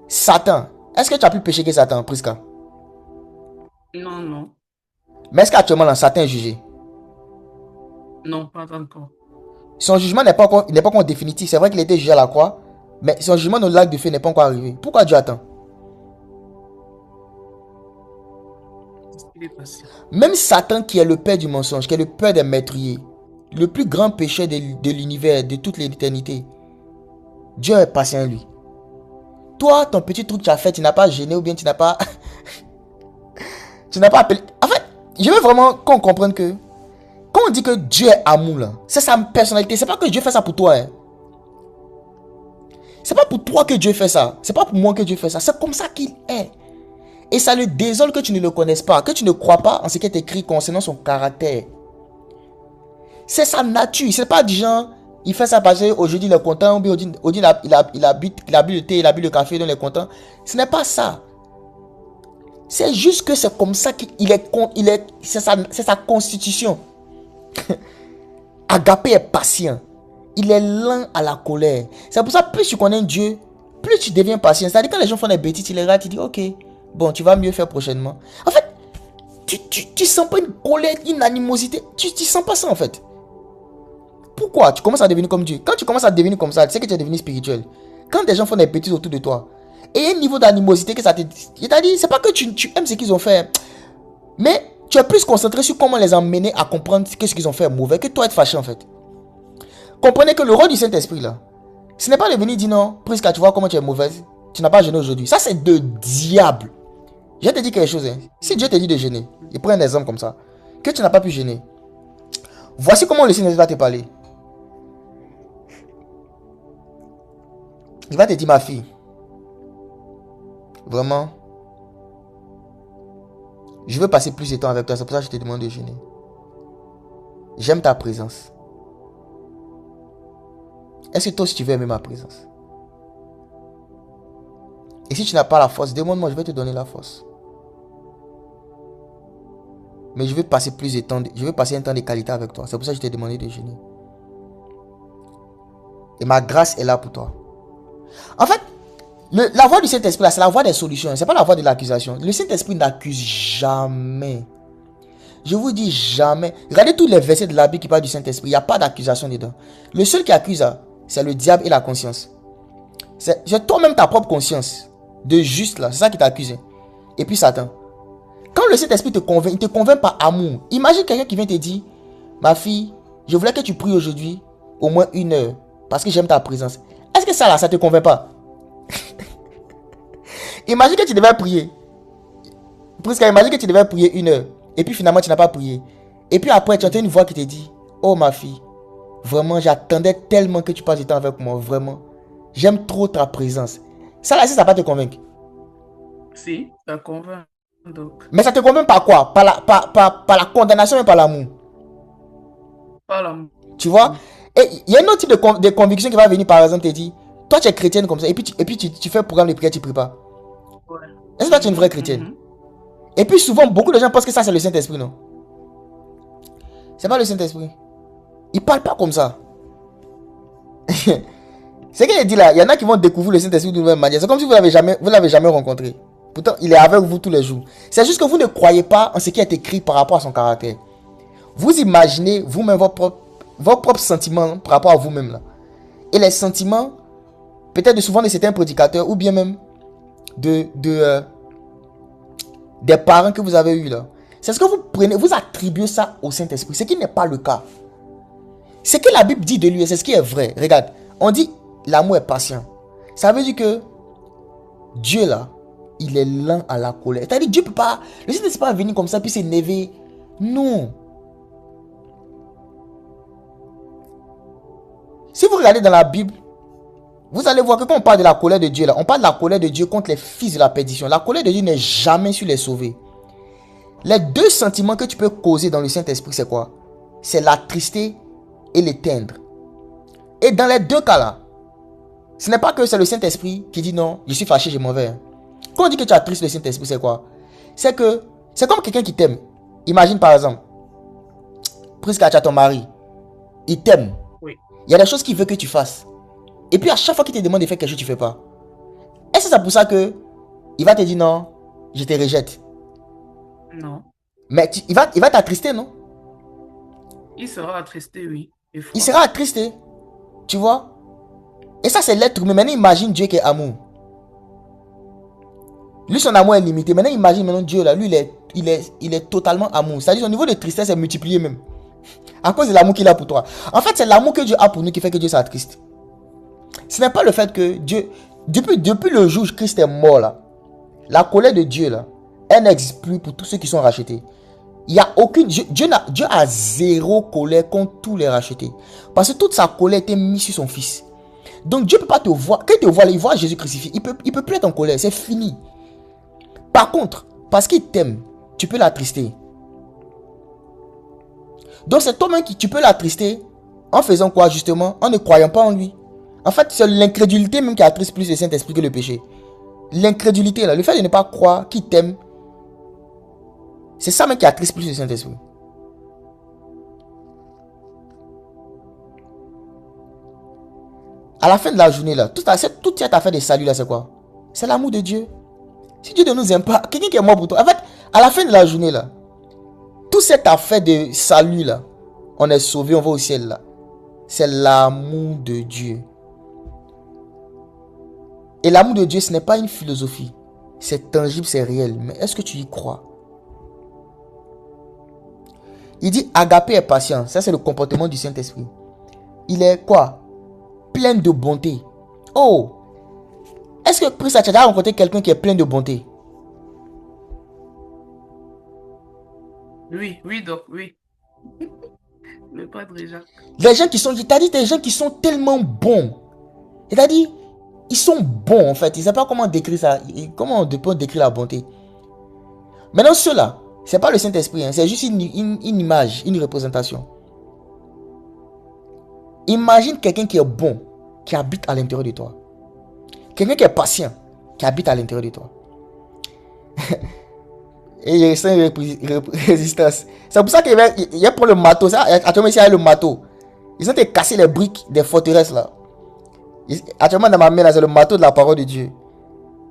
S1: Satan. Est-ce que tu as plus péché que Satan, Prisca?
S2: Non, non.
S1: Mais est-ce qu'actuellement là, Satan est jugé?
S2: Non, pas encore.
S1: Son jugement n'est pas encore définitif. C'est vrai qu'il était jugé à la croix, mais son jugement dans le lac de feu n'est pas encore arrivé. Pourquoi Dieu attend? Même Satan, qui est le père du mensonge, qui est le père des meurtriers, le plus grand péché de l'univers, de toute l'éternité, Dieu est patient à lui. Toi, ton petit truc que tu as fait, tu n'as pas gêné ou bien tu n'as pas... tu n'as pas appelé... En fait, je veux vraiment qu'on comprenne que quand on dit que Dieu est amour, là, c'est sa personnalité. C'est pas que Dieu fait ça pour toi. Hein. C'est pas pour toi que Dieu fait ça. C'est pas pour moi que Dieu fait ça. C'est comme ça qu'il est. Et ça le désole que tu ne le connaisses pas, que tu ne crois pas en ce qui est écrit concernant son caractère. C'est sa nature. C'est pas du genre, il fait ça parce qu'aujourd'hui il est content, ou bien aujourd'hui il a bu le thé, il a bu le café, donc il est content. Ce n'est pas ça. C'est juste que c'est comme ça qu'il est, c'est sa constitution. Agapé est patient. Il est lent à la colère. C'est pour ça que plus tu connais Dieu, plus tu deviens patient. C'est-à-dire quand les gens font des bêtises, tu les rates, tu dis ok, bon, tu vas mieux faire prochainement. En fait, tu sens pas une colère, une animosité. Tu sens pas ça en fait. Pourquoi? Tu commences à devenir comme Dieu. Quand tu commences à devenir comme ça, tu sais que tu es devenu spirituel. Quand des gens font des bêtises autour de toi, et il y a un niveau d'animosité que ça te dit. C'est-à-dire, c'est pas que tu aimes ce qu'ils ont fait, mais tu es plus concentré sur comment les emmener à comprendre que ce qu'ils ont fait est mauvais que toi être fâché en fait. Comprenez que le rôle du Saint-Esprit là, ce n'est pas de venir dire non, Prisca, tu vois comment tu es mauvaise, tu n'as pas jeûné aujourd'hui. Ça c'est de diable. Je te dis quelque chose. Hein. Si Dieu te dit de jeûner, et prends un exemple comme ça, que tu n'as pas pu jeûner, voici comment le Saint-Esprit va te parler. Il va te dire, ma fille, vraiment, je veux passer plus de temps avec toi, c'est pour ça que je te demande de jeûner. J'aime ta présence. Est-ce que toi aussi tu veux aimer ma présence? Et si tu n'as pas la force, demande-moi, je vais te donner la force. Mais je veux passer plus de temps, je veux passer un temps de qualité avec toi. C'est pour ça que je t'ai demandé de jeûner. Et ma grâce est là pour toi. En fait, la voix du Saint-Esprit, c'est la voix des solutions. C'est pas la voix de l'accusation. Le Saint-Esprit n'accuse jamais. Je vous dis jamais. Regardez tous les versets de la Bible qui parlent du Saint-Esprit. Il n'y a pas d'accusation dedans. Le seul qui accuse, c'est le diable et la conscience. C'est toi-même ta propre conscience. De juste là. C'est ça qui t'accuse. Et puis Satan. Quand le Saint-Esprit te convainc, il ne te convainc par amour. Imagine quelqu'un qui vient te dire, ma fille, je voulais que tu pries aujourd'hui au moins 1 heure. Parce que j'aime ta présence. Est-ce que ça là, ça te convainc pas? Imagine que tu devais prier. Presque imagine que tu devais prier 1 heure. Et puis finalement tu n'as pas prié. Et puis après tu entends une voix qui te dit, oh ma fille, vraiment j'attendais tellement que tu passes du temps avec moi. Vraiment. J'aime trop ta présence. Ça là, ça va pas te convaincre.
S2: Si, ça convainc. Donc.
S1: Mais ça te convainc par quoi? Par la condamnation et par l'amour.
S2: Par l'amour.
S1: Tu vois? Et il y a un autre type de conviction qui va venir par exemple te dire, toi tu es chrétienne comme ça. Et puis tu fais un programme de prière, tu ne pries pas. Ouais. Est-ce que toi tu es une vraie chrétienne? Et puis souvent, beaucoup de gens pensent que ça c'est le Saint-Esprit, non? C'est pas le Saint-Esprit. Il parle pas comme ça. C'est qu'il dit là, il y en a qui vont découvrir le Saint-Esprit d'une nouvelle manière. C'est comme si vous l'avez jamais rencontré. Pourtant, il est avec vous tous les jours. C'est juste que vous ne croyez pas en ce qui est écrit par rapport à son caractère. Vous imaginez vous-même vos propres sentiments par rapport à vous-même là. Et les sentiments, peut-être souvent de certains prédicateurs ou bien même des parents que vous avez eu là. C'est ce que vous prenez, vous attribuez ça au Saint-Esprit. Ce qui n'est pas le cas. Ce que la Bible dit de lui, c'est ce qui est vrai. Regarde, on dit l'amour est patient. Ça veut dire que Dieu là, il est lent à la colère. C'est-à-dire Dieu peut pas, le Saint-Esprit peut pas venir comme ça puis s'énerver. Non. Si vous regardez dans la Bible, Vous allez voir que quand on parle de la colère de Dieu, là, on parle de la colère de Dieu contre les fils de la perdition. La colère de Dieu n'est jamais sur les sauvés. Les deux sentiments que tu peux causer dans le Saint-Esprit, c'est quoi? C'est l'attrister et l'éteindre. Et dans les deux cas-là, ce n'est pas que c'est le Saint-Esprit qui dit non, je suis fâché, je m'en vais. Quand on dit que tu attristes le Saint-Esprit, c'est quoi? C'est que c'est comme quelqu'un qui t'aime. Imagine par exemple, Prisca, tu as ton mari, il t'aime.
S2: Oui.
S1: Il y a des choses qu'il veut que tu fasses. Et puis à chaque fois qu'il te demande de faire quelque chose, tu ne fais pas. Est-ce que c'est pour ça que il va te dire non, je te rejette?
S2: Non.
S1: Mais il va t'attrister, non?
S2: Il sera attristé, oui.
S1: Il sera attristé. Tu vois? Et ça, c'est l'être humain. Maintenant, imagine Dieu qui est amour. Lui, son amour est limité. Maintenant, imagine maintenant Dieu, là. Lui, il est totalement amour. C'est-à-dire, son niveau de tristesse est multiplié même. À cause de l'amour qu'il a pour toi. En fait, c'est l'amour que Dieu a pour nous qui fait que Dieu s'attriste. Ce n'est pas le fait que Dieu... Depuis le jour où Christ est mort, là, la colère de Dieu, là, elle n'existe plus pour tous ceux qui sont rachetés. Il y a aucune... Dieu a zéro colère contre tous les rachetés. Parce que toute sa colère était mise sur son fils. Donc Dieu ne peut pas te voir. Quand il te voit, il voit Jésus crucifié. Il peut plus être en colère. C'est fini. Par contre, parce qu'il t'aime, tu peux l'attrister. Donc c'est toi-même qui tu peux l'attrister en faisant quoi justement? En ne croyant pas en lui. En fait, c'est l'incrédulité même qui attriste plus le Saint-Esprit que le péché. L'incrédulité là, le fait de ne pas croire qu'il t'aime, c'est ça même qui attriste plus le Saint-Esprit. À la fin de la journée là, toute cette affaire de salut là, c'est quoi? C'est l'amour de Dieu. Si Dieu ne nous aime pas, quelqu'un qui est mort pour toi. En fait, à la fin de la journée là, toute cette affaire de salut là, on est sauvé, on va au ciel là. C'est l'amour de Dieu. Et l'amour de Dieu, ce n'est pas une philosophie. C'est tangible, c'est réel. Mais est-ce que tu y crois? Il dit agapé est patient. Ça, c'est le comportement du Saint-Esprit. Il est quoi? Plein de bonté. Oh! Est-ce que Christ a déjà rencontré quelqu'un qui est plein de bonté?
S2: Oui, donc, oui. Le Padre Jacques.
S1: Les gens qui sont, il t'a dit des gens qui sont tellement bons. Il t'a dit, ils sont bons en fait. Il ne sait pas comment décrire ça. Comment on peut décrire la bonté. Maintenant, ceux-là, ce n'est pas le Saint-Esprit. Hein, c'est juste une image, une représentation. Imagine quelqu'un qui est bon, qui habite à l'intérieur de toi. Quelqu'un qui est patient, qui habite à l'intérieur de toi. Et il reste une résistance. C'est pour ça qu'il y a pour le marteau. Actuellement, ici, il y a le marteau. Ils ont cassé les briques des forteresses là. Actuellement, dans ma main, là, c'est le marteau de la parole de Dieu.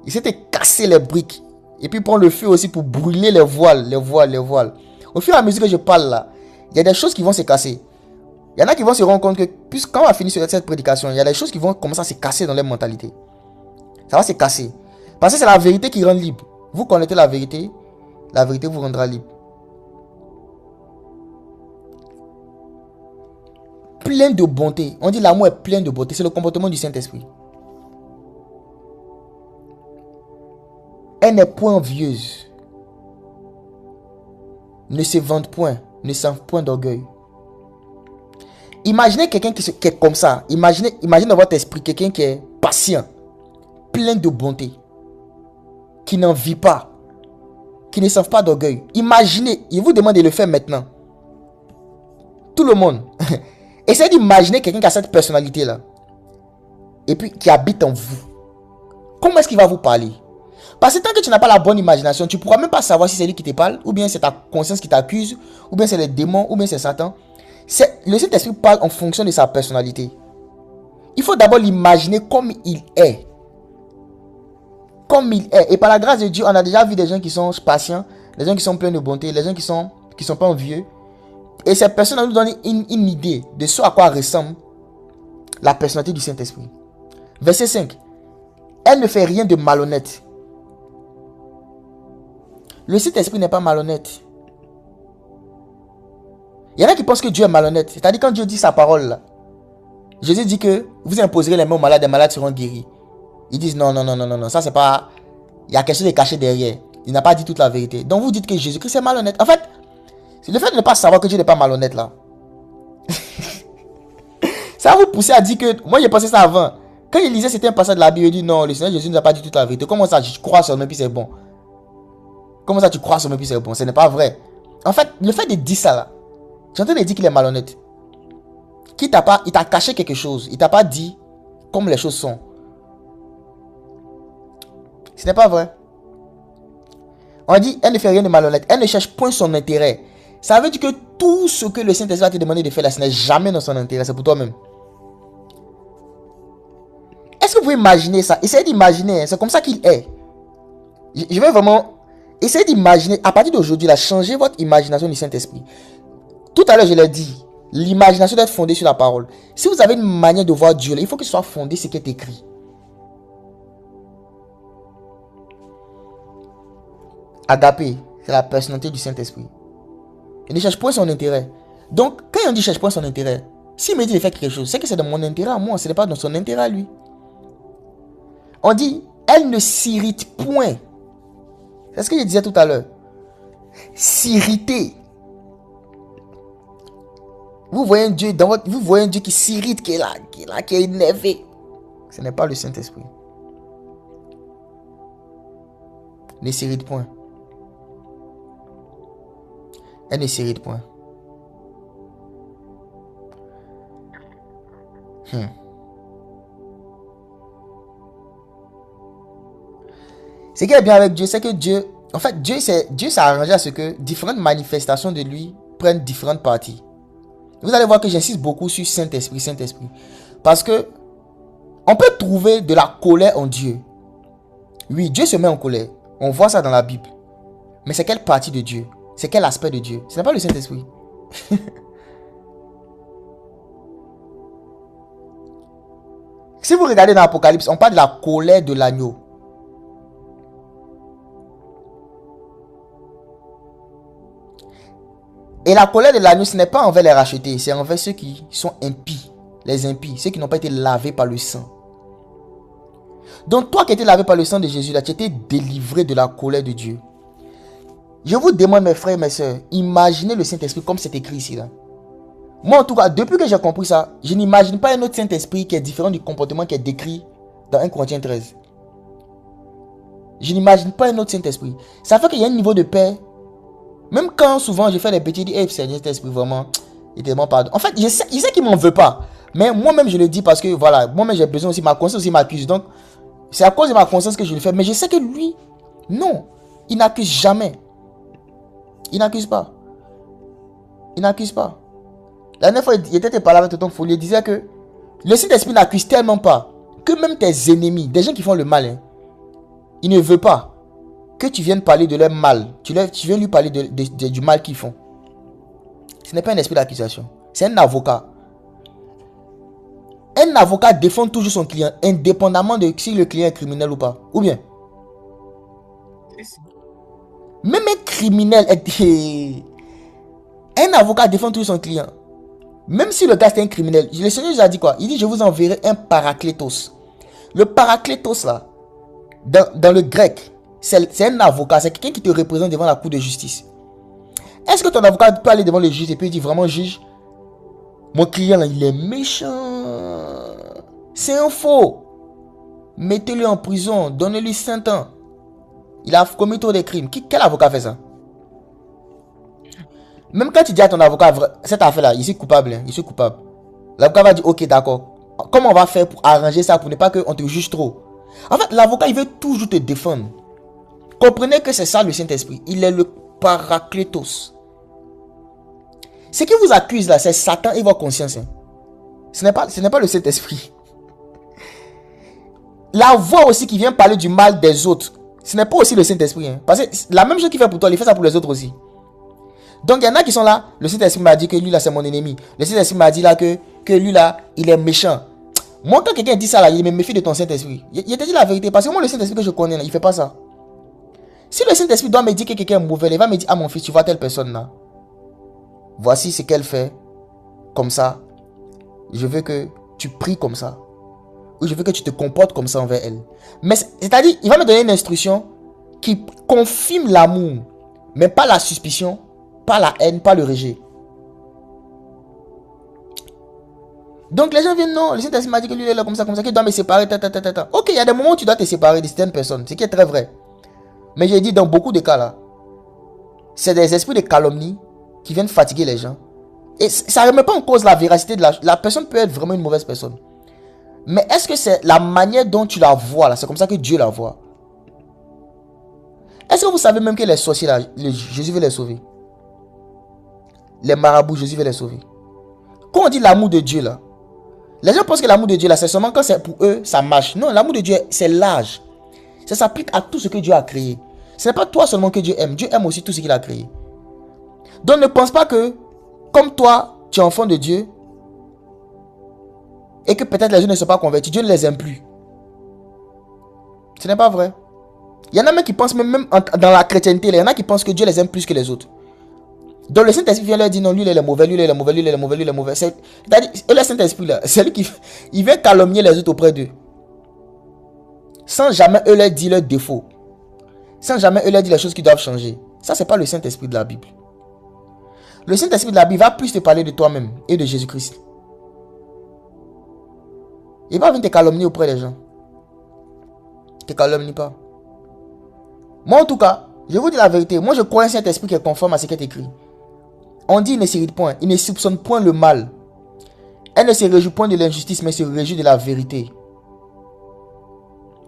S1: Ils s'étaient cassé les briques. Et puis, prendre le feu aussi pour brûler les voiles. Au fur et à mesure que je parle là, il y a des choses qui vont se casser. Il y en a qui vont se rendre compte que, quand on va finir sur cette prédication, il y a des choses qui vont commencer à se casser dans leur mentalité. Ça va se casser. Parce que c'est la vérité qui rend libre. Vous connaissez la vérité vous rendra libre. Plein de bonté. On dit l'amour est plein de bonté. C'est le comportement du Saint-Esprit. Elle n'est point envieuse. Ne se vante point. Ne sent point d'orgueil. Imaginez quelqu'un qui est comme ça. Imaginez dans votre esprit quelqu'un qui est patient, plein de bonté, qui n'en vit pas, qui ne sent pas d'orgueil. Imaginez, il vous demande de le faire maintenant. Tout le monde. Essayez d'imaginer quelqu'un qui a cette personnalité-là. Et puis qui habite en vous. Comment est-ce qu'il va vous parler? Parce que tant que tu n'as pas la bonne imagination, tu ne pourras même pas savoir si c'est lui qui te parle, ou bien c'est ta conscience qui t'accuse, ou bien c'est les démons, ou bien c'est Satan. Le Saint-Esprit parle en fonction de sa personnalité. Il faut d'abord l'imaginer comme il est. Comme il est. Et par la grâce de Dieu, on a déjà vu des gens qui sont patients, des gens qui sont pleins de bonté, des gens qui sont pas envieux. Et ces personnes nous donnent une idée de ce à quoi ressemble la personnalité du Saint-Esprit. Verset 5. Elle ne fait rien de malhonnête. Le Saint-Esprit n'est pas malhonnête. Il y en a qui pensent que Dieu est malhonnête. C'est-à-dire quand Dieu dit sa parole là, Jésus dit que vous imposerez les mains aux malades, les malades seront guéris. Ils disent non, ça c'est pas... Il y a quelque chose de caché derrière. Il n'a pas dit toute la vérité. Donc vous dites que Jésus-Christ est malhonnête. En fait, c'est le fait de ne pas savoir que Dieu n'est pas malhonnête là. Ça va vous pousser à dire que... Moi j'ai pensé ça avant. Quand il lisait c'était un passage de la Bible, il dit non, le Seigneur Jésus ne nous a pas dit toute la vérité. Comment ça, tu crois sur lui puis c'est bon? Comment ça, tu crois sur lui puis c'est bon? Ce n'est pas vrai. En fait, le fait de dire ça là, j'ai en train de dire qu'il est malhonnête. Il t'a caché quelque chose. Il t'a pas dit comme les choses sont. Ce n'est pas vrai. On dit, elle ne fait rien de malhonnête. Elle ne cherche point son intérêt. Ça veut dire que tout ce que le Saint-Esprit va te demander de faire là, ce n'est jamais dans son intérêt. C'est pour toi-même. Est-ce que vous pouvez imaginer ça? Essayez d'imaginer. C'est comme ça qu'il est. Je vais vraiment... Essayez d'imaginer. À partir d'aujourd'hui, là, changez votre imagination du Saint-Esprit. Tout à l'heure, je l'ai dit. L'imagination doit être fondée sur la parole. Si vous avez une manière de voir Dieu, là, il faut qu'il soit fondé sur ce qui est écrit. Agapé, c'est la personnalité du Saint-Esprit. Il ne cherche point son intérêt. Donc, quand on dit cherche point son intérêt, s'il me dit de faire quelque chose, c'est que c'est de mon intérêt à moi, ce n'est pas dans son intérêt à lui. On dit, elle ne s'irrite point. C'est ce que je disais tout à l'heure. S'irriter. Vous voyez un Dieu vous voyez un Dieu qui s'irrite, qui est là, qui est énervé. Ce n'est pas le Saint-Esprit. Ne s'irrite point. Elle ne s'irrite point. Ce qui est bien avec Dieu, c'est que Dieu, en fait, Dieu s'est arrangé à ce que différentes manifestations de lui prennent différentes parties. Vous allez voir que j'insiste beaucoup sur Saint-Esprit, Saint-Esprit. Parce que on peut trouver de la colère en Dieu. Oui, Dieu se met en colère. On voit ça dans la Bible. Mais c'est quelle partie de Dieu? C'est quel aspect de Dieu? Ce n'est pas le Saint-Esprit. Si vous regardez dans l'Apocalypse, on parle de la colère de l'agneau. Et la colère de l'agneau, ce n'est pas envers les rachetés, c'est envers ceux qui sont impies, les impies, ceux qui n'ont pas été lavés par le sang. Donc toi qui étais lavé par le sang de Jésus, là, tu étais délivré de la colère de Dieu. Je vous demande, mes frères et mes soeurs, imaginez le Saint-Esprit comme c'est écrit ici là. Moi en tout cas, depuis que j'ai compris ça, je n'imagine pas un autre Saint-Esprit qui est différent du comportement qui est décrit dans 1 Corinthiens 13. Je n'imagine pas un autre Saint-Esprit. Ça fait qu'il y a un niveau de paix. Même quand souvent je fais des petits, je dis, hey, Seigneur Saint-Esprit, vraiment, il te demande pardon. En fait, je sais qu'il ne m'en veut pas. Mais moi-même, je le dis parce que, voilà, moi-même, j'ai besoin aussi, ma conscience aussi m'accuse. Donc, c'est à cause de ma conscience que je le fais. Mais je sais que lui, non, il n'accuse jamais. Il n'accuse pas. Il n'accuse pas. La dernière fois, il était parlé avec Tonton Folie, il disait que le Saint-Esprit n'accuse tellement pas que même tes ennemis, des gens qui font le mal, hein, il ne veut pas que tu viennes parler de leur mal. Tu viens lui parler du mal qu'ils font. Ce n'est pas un esprit d'accusation. C'est un avocat. Un avocat défend toujours son client, indépendamment de si le client est criminel ou pas. Ou bien. Même un criminel est... Un avocat défend toujours son client. Même si le gars est un criminel. Le Seigneur nous a dit quoi? Il dit, je vous enverrai un parakletos. Le parakletos là, dans le grec, c'est un avocat, c'est quelqu'un qui te représente devant la cour de justice. Est-ce que ton avocat peut aller devant le juge et puis il dit vraiment, juge, mon client là, il est méchant, c'est un faux, mettez-le en prison, donnez-lui 5 ans, il a commis trop de crimes. Quel avocat fait ça? Même quand tu dis à ton avocat, cette affaire là, il est coupable, hein, il est coupable, l'avocat va dire, ok, d'accord, comment on va faire pour arranger ça, pour ne pas qu'on te juge trop? En fait, l'avocat, il veut toujours te défendre. Comprenez que c'est ça le Saint-Esprit. Il est le parakletos. Ce qui vous accuse là, c'est Satan et votre conscience. Hein. Ce n'est pas le Saint-Esprit. La voix aussi qui vient parler du mal des autres, ce n'est pas aussi le Saint-Esprit. Hein. Parce que la même chose qu'il fait pour toi, il fait ça pour les autres aussi. Donc il y en a qui sont là. Le Saint-Esprit m'a dit que lui là, c'est mon ennemi. Le Saint-Esprit m'a dit là que lui là, il est méchant. Moi, quand quelqu'un dit ça là, il me méfie de ton Saint-Esprit. Il te dit la vérité. Parce que moi, le Saint-Esprit que je connais là, il ne fait pas ça. Si le Saint-Esprit doit me dire que quelqu'un est mauvais, il va me dire, ah mon fils, tu vois telle personne là. Voici ce qu'elle fait. Comme ça. Je veux que tu pries comme ça. Ou je veux que tu te comportes comme ça envers elle. Mais c'est-à-dire, il va me donner une instruction qui confirme l'amour. Mais pas la suspicion, pas la haine, pas le rejet. Donc les gens viennent, non, le Saint-Esprit m'a dit que lui il est là comme ça, qu'il doit me séparer, Ok, il y a des moments où tu dois te séparer de certaines personnes, ce qui est très vrai. Mais j'ai dit dans beaucoup de cas là, c'est des esprits de calomnie qui viennent fatiguer les gens. Et ça ne remet pas en cause la véracité de la personne peut être vraiment une mauvaise personne. Mais est-ce que c'est la manière dont tu la vois là, c'est comme ça que Dieu la voit? Est-ce que vous savez même que les sorciers là, Jésus veut les sauver? Les marabouts, Jésus veut les sauver. Quand on dit l'amour de Dieu là, les gens pensent que l'amour de Dieu là, c'est seulement quand c'est pour eux, ça marche. Non, l'amour de Dieu, c'est large. Ça s'applique à tout ce que Dieu a créé. Ce n'est pas toi seulement que Dieu aime. Dieu aime aussi tout ce qu'il a créé. Donc ne pense pas que, comme toi, tu es enfant de Dieu, et que peut-être les gens ne sont pas convertis, Dieu ne les aime plus. Ce n'est pas vrai. Il y en a même qui pensent, même dans la chrétienté, il y en a qui pensent que Dieu les aime plus que les autres. Donc le Saint-Esprit vient leur dire non, lui il est mauvais, lui il est mauvais, lui il est mauvais, lui il est mauvais. C'est-à-dire, le Saint-Esprit là, c'est lui qui il vient calomnier les autres auprès d'eux. Sans jamais eux leur dire leurs défauts. Sans jamais eux leur dire les choses qui doivent changer. Ça, c'est pas le Saint-Esprit de la Bible. Le Saint-Esprit de la Bible va plus te parler de toi-même et de Jésus-Christ. Il va venir te calomnier auprès des gens. Ne te calomnie pas. Moi, en tout cas, je vous dis la vérité. Moi, je crois un Saint-Esprit qui est conforme à ce qui est écrit. On dit il ne s'irrite point. Il ne soupçonne point le mal. Elle ne se réjouit point de l'injustice, mais se réjouit de la vérité.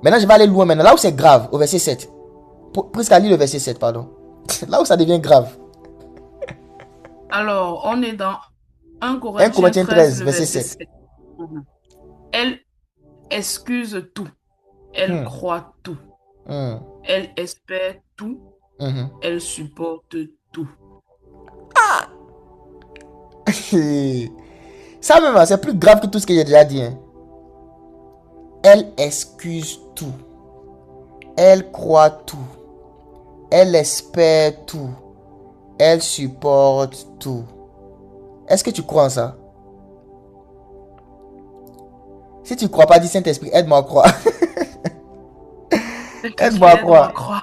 S1: Maintenant, je vais aller loin maintenant. Là où c'est grave, au verset 7. Presque lit le verset 7, pardon. Là où ça devient grave.
S2: Alors, on est dans 1
S1: Corinthiens
S2: Corinthiens
S1: 13,
S2: 13, le
S1: verset
S2: verset
S1: 7.
S2: 7. Elle excuse tout. Elle croit tout. Elle espère tout. Elle supporte tout.
S1: Ça même, c'est plus grave que tout ce que j'ai déjà dit. Hein. Elle excuse tout. Elle croit tout. Elle espère tout. Elle supporte tout. Est-ce que tu crois en ça? Si tu ne crois pas, dis Saint-Esprit, aide-moi à croire. Aide-moi à croire.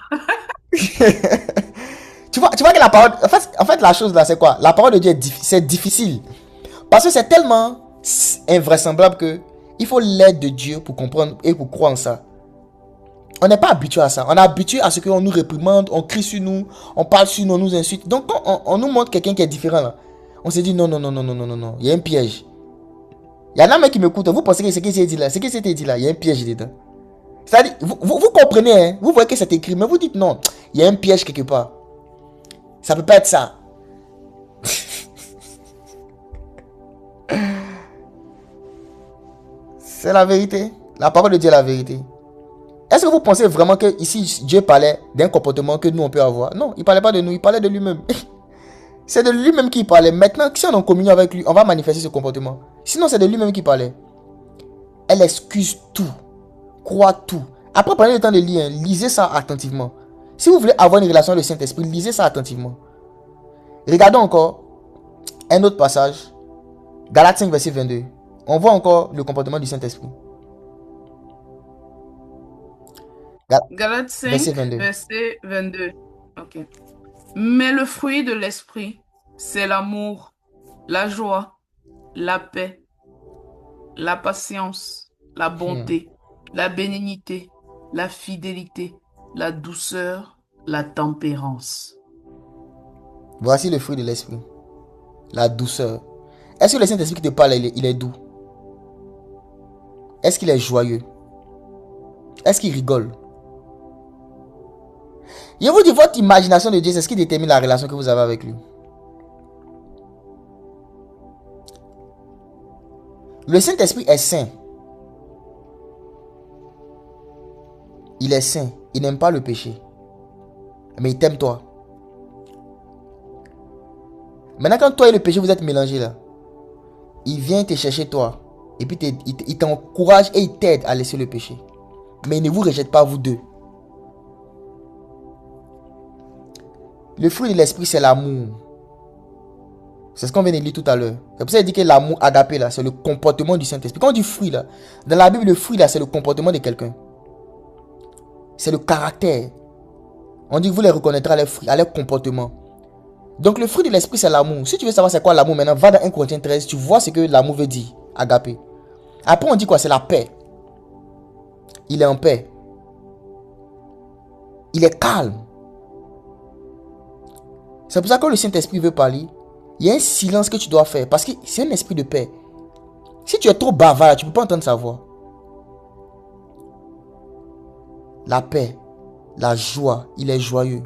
S1: Tu vois que la parole... En fait, la chose là, c'est quoi? La parole de Dieu, c'est difficile. Parce que c'est tellement invraisemblable que il faut l'aide de Dieu pour comprendre et pour croire en ça. On n'est pas habitué à ça. On est habitué à ce qu'on nous réprimande, on crie sur nous, on parle sur nous, on nous insulte. Donc quand on nous montre quelqu'un qui est différent là, on se dit non, il y a un piège. Il y en a même qui m'écoutent, vous pensez que ce qui s'est dit là, il y a un piège dedans. C'est-à-dire, vous comprenez, hein, vous voyez que c'est écrit, mais vous dites non, il y a un piège quelque part. Ça peut pas être ça. C'est la vérité. La parole de Dieu est la vérité. Est-ce que vous pensez vraiment que ici Dieu parlait d'un comportement que nous on peut avoir? Non, il parlait pas de nous, il parlait de lui-même. C'est de lui-même qu'il parlait. Maintenant, si on est en communion avec lui, on va manifester ce comportement. Sinon, c'est de lui-même qu'il parlait. Elle excuse tout, croit tout. Après, prenez le temps de lire, lisez ça attentivement. Si vous voulez avoir une relation avec le Saint-Esprit, lisez ça attentivement. Regardons encore un autre passage. Galates 5, verset 22. On voit encore le comportement du Saint-Esprit.
S2: Galates 5,
S1: verset 22.
S2: Verset 22. Ok. Mais le fruit de l'esprit, c'est l'amour, la joie, la paix, la patience, la bonté, la bénignité, la fidélité, la douceur, la tempérance.
S1: Voici le fruit de l'esprit. La douceur. Est-ce que le Saint-Esprit qui te parle, il est doux? Est-ce qu'il est joyeux? Est-ce qu'il rigole? Je vous dis, votre imagination de Dieu, c'est ce qui détermine la relation que vous avez avec lui. Le Saint-Esprit est saint. Il est saint. Il n'aime pas le péché. Mais il t'aime toi. Maintenant, quand toi et le péché, vous êtes mélangés là, il vient te chercher toi. Et puis il t'encourage et il t'aide à laisser le péché. Mais il ne vous rejette pas, vous deux. Le fruit de l'esprit, c'est l'amour. C'est ce qu'on vient de lire tout à l'heure. C'est pour ça qu'il dit que l'amour agapé là, c'est le comportement du Saint-Esprit. Quand on dit fruit là, dans la Bible, le fruit là, c'est le comportement de quelqu'un. C'est le caractère. On dit que vous les reconnaîtrez à leurs fruits, à leur comportement. Donc le fruit de l'esprit, c'est l'amour. Si tu veux savoir c'est quoi l'amour maintenant, va dans 1 Corinthiens 13, tu vois ce que l'amour veut dire. Agapé. Après, on dit quoi? C'est la paix. Il est en paix. Il est calme. C'est pour ça que le Saint-Esprit veut parler. Il y a un silence que tu dois faire. Parce que c'est un esprit de paix. Si tu es trop bavard, tu ne peux pas entendre sa voix. La paix, la joie, il est joyeux.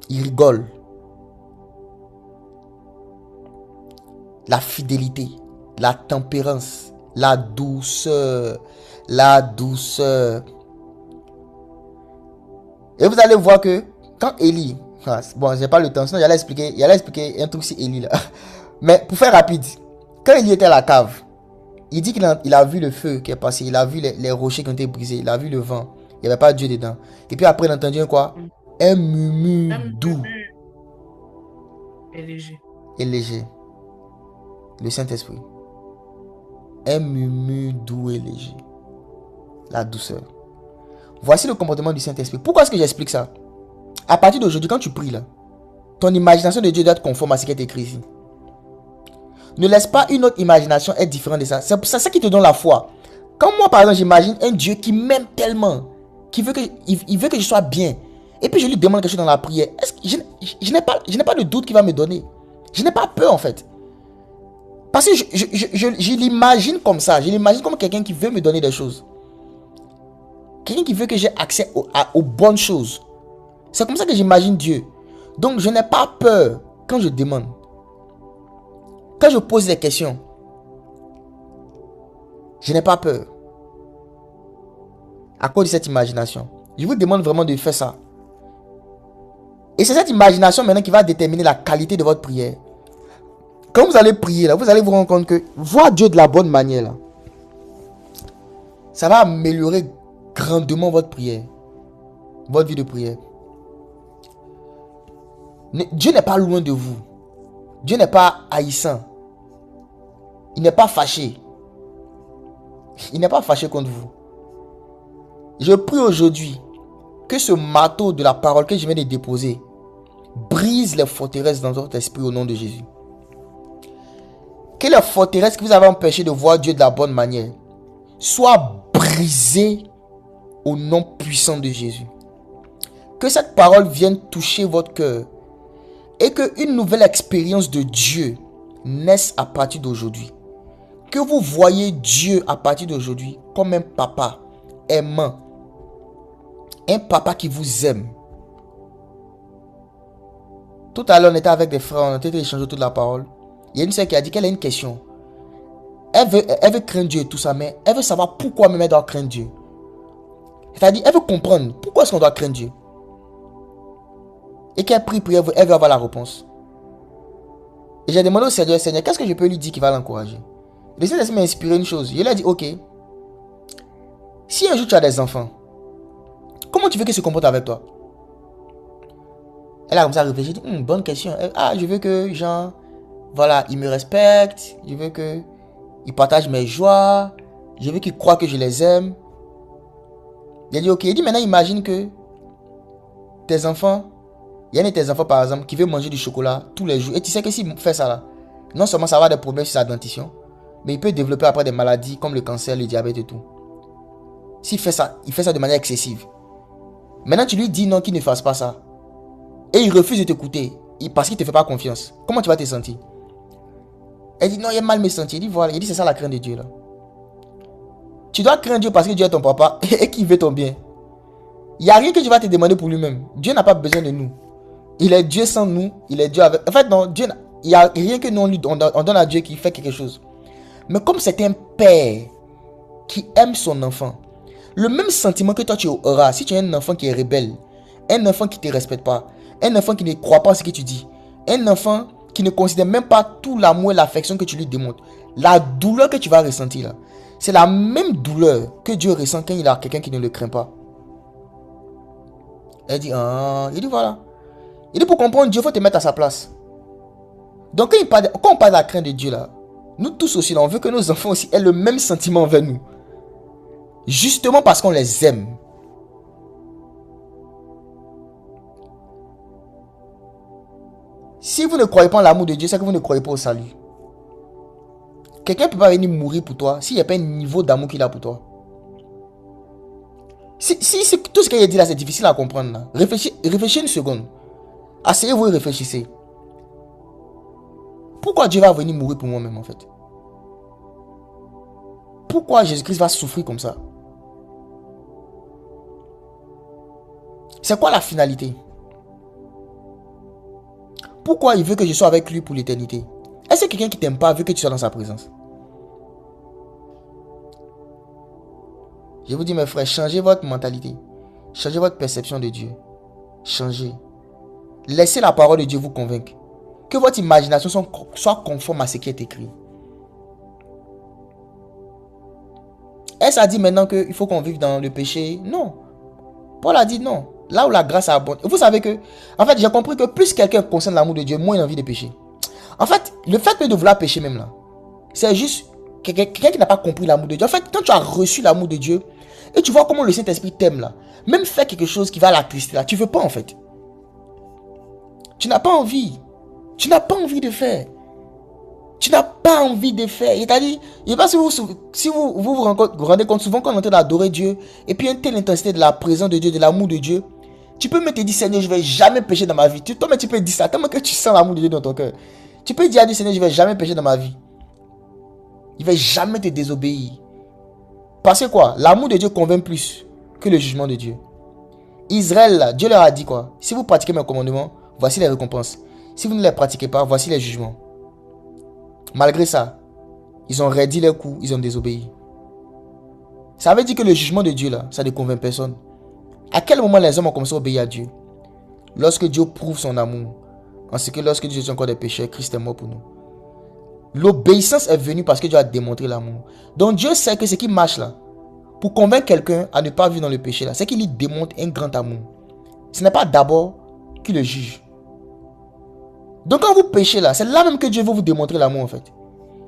S1: Il rigole. La fidélité, la tempérance, la douceur. La douceur. Et vous allez voir que quand Élie, bon, j'ai pas le temps, sinon j'allais expliquer un truc sur Élie là. Mais pour faire rapide, quand Élie était à la cave, il dit qu'il a vu le feu qui est passé, il a vu les rochers qui ont été brisés, il a vu le vent, il n'y avait pas Dieu dedans. Et puis après, il a entendu un quoi? Un murmure doux
S2: et léger.
S1: et léger. Le Saint-Esprit. Un murmure doux et léger. La douceur. Voici le comportement du Saint-Esprit. Pourquoi est-ce que j'explique ça? À partir d'aujourd'hui, quand tu pries là, ton imagination de Dieu doit être conforme à ce qui est écrit ici. Ne laisse pas une autre imagination être différente de ça. C'est ça qui te donne la foi. Quand moi, par exemple, j'imagine un Dieu qui m'aime tellement, qui veut il veut que je sois bien, et puis je lui demande quelque chose dans la prière, je n'ai pas de doute qu'il va me donner. Je n'ai pas peur en fait. Parce que je l'imagine comme ça. Je l'imagine comme quelqu'un qui veut me donner des choses. Quelqu'un qui veut que j'ai accès aux bonnes choses. C'est comme ça que j'imagine Dieu. Donc je n'ai pas peur quand je demande. Quand je pose des questions, je n'ai pas peur. À cause de cette imagination. Je vous demande vraiment de faire ça. Et c'est cette imagination maintenant qui va déterminer la qualité de votre prière. Quand vous allez prier, là, vous allez vous rendre compte que voir Dieu de la bonne manière, là, ça va améliorer grandement votre prière. Votre vie de prière. Dieu n'est pas loin de vous. Dieu n'est pas haïssant. Il n'est pas fâché. Il n'est pas fâché contre vous. Je prie aujourd'hui que ce marteau de la parole que je viens de déposer brise les forteresses dans votre esprit au nom de Jésus. Que les forteresses qui vous avez empêché de voir Dieu de la bonne manière soient brisées au nom puissant de Jésus. Que cette parole vienne toucher votre cœur et qu'une nouvelle expérience de Dieu naisse à partir d'aujourd'hui. Que vous voyez Dieu à partir d'aujourd'hui comme un papa aimant. Un papa qui vous aime. Tout à l'heure, on était avec des frères, on était échangé toute la parole. Il y a une sœur qui a dit qu'elle a une question. Elle veut craindre Dieu et tout ça, mais elle veut savoir pourquoi même elle doit craindre Dieu. C'est-à-dire, elle veut comprendre pourquoi est-ce qu'on doit craindre Dieu. Et qu'elle prie, elle veut avoir la réponse. Et j'ai demandé au Seigneur, qu'est-ce que je peux lui dire qui va l'encourager? Le Seigneur m'a inspiré une chose. Je lui ai dit, ok, si un jour tu as des enfants, comment tu veux qu'ils se comportent avec toi? Elle a commencé à réfléchir, bonne question. Je veux que genre, voilà, ils me respectent, je veux que ils partagent mes joies, je veux qu'ils croient que je les aime. Il a dit, ok, il dit maintenant imagine que tes enfants, il y a un de tes enfants par exemple qui veut manger du chocolat tous les jours. Et tu sais que s'il fait ça là, non seulement ça va avoir des problèmes sur sa dentition, mais il peut développer après des maladies comme le cancer, le diabète et tout. S'il fait ça, il fait ça de manière excessive. Maintenant tu lui dis non qu'il ne fasse pas ça. Et il refuse de t'écouter parce qu'il ne te fait pas confiance. Comment tu vas te sentir? Elle dit non, il est mal me sentir. Il dit voilà, il dit c'est ça la crainte de Dieu là. Tu dois craindre Dieu parce que Dieu est ton papa et qu'il veut ton bien. Il n'y a rien que tu vas te demander pour lui-même. Dieu n'a pas besoin de nous. Il est Dieu sans nous. Il est Dieu avec. En fait, non, Dieu, il n'y a rien que nous on donne à Dieu qui fait quelque chose. Mais comme c'est un père qui aime son enfant, le même sentiment que toi tu auras si tu as un enfant qui est rebelle, un enfant qui ne te respecte pas, un enfant qui ne croit pas à ce que tu dis, un enfant qui ne considère même pas tout l'amour et l'affection que tu lui démontres, la douleur que tu vas ressentir là, c'est la même douleur que Dieu ressent quand il a quelqu'un qui ne le craint pas. Elle dit, il dit voilà. Il dit pour comprendre Dieu, il faut te mettre à sa place. Donc quand on parle de la crainte de Dieu là, nous tous aussi là, on veut que nos enfants aussi aient le même sentiment envers nous. Justement parce qu'on les aime. Si vous ne croyez pas en l'amour de Dieu, c'est que vous ne croyez pas au salut. Quelqu'un ne peut pas venir mourir pour toi s'il n'y a pas un niveau d'amour qu'il a pour toi. Si tout ce qu'il a dit là, c'est difficile à comprendre. Là. Réfléchissez une seconde. Asseyez-vous et réfléchissez. Pourquoi Dieu va venir mourir pour moi-même en fait? Pourquoi Jésus-Christ va souffrir comme ça? C'est quoi la finalité? Pourquoi il veut que je sois avec lui pour l'éternité? Est-ce que quelqu'un qui t'aime pas veut que tu sois dans sa présence? Je vous dis mes frères, changez votre mentalité. Changez votre perception de Dieu. Changez. Laissez la parole de Dieu vous convaincre. Que votre imagination soit conforme à ce qui est écrit. Est-ce a dit maintenant qu'il faut qu'on vive dans le péché? Non. Paul a dit non. Là où la grâce abonde. Vous savez que, en fait, j'ai compris que plus quelqu'un concerne l'amour de Dieu, moins il a envie de pécher. En fait, le fait de vouloir pécher même là, c'est juste quelqu'un qui n'a pas compris l'amour de Dieu. En fait, quand tu as reçu l'amour de Dieu, et tu vois comment le Saint-Esprit t'aime là, même faire quelque chose qui va l'attrister là, tu ne veux pas en fait. Tu n'as pas envie. Tu n'as pas envie de faire. Tu n'as pas envie de faire. Il t'a dit, je ne sais pas si vous rendez compte souvent quand on est en train d'adorer Dieu, et puis une telle intensité de la présence de Dieu, de l'amour de Dieu, tu peux me te dire, Seigneur, je ne vais jamais pécher dans ma vie. Toi-même, tu peux dire ça, tellement que tu sens l'amour de Dieu dans ton cœur. Tu peux dire à Dieu, Seigneur, je ne vais jamais pécher dans ma vie. Il ne va jamais te désobéir. Parce que quoi? L'amour de Dieu convainc plus que le jugement de Dieu. Israël, là, Dieu leur a dit quoi? Si vous pratiquez mes commandements, voici les récompenses. Si vous ne les pratiquez pas, voici les jugements. Malgré ça, ils ont raidi leurs coups, ils ont désobéi. Ça veut dire que le jugement de Dieu, là, ça ne convainc personne. À quel moment les hommes ont commencé à obéir à Dieu? Lorsque Dieu prouve son amour. En ce que lorsque Dieu est encore des pécheurs, Christ est mort pour nous. L'obéissance est venue parce que Dieu a démontré l'amour. Donc Dieu sait que ce qui marche là, pour convaincre quelqu'un à ne pas vivre dans le péché là, c'est qu'il lui démontre un grand amour. Ce n'est pas d'abord qu'il le juge. Donc quand vous péchez là, c'est là même que Dieu veut vous démontrer l'amour en fait.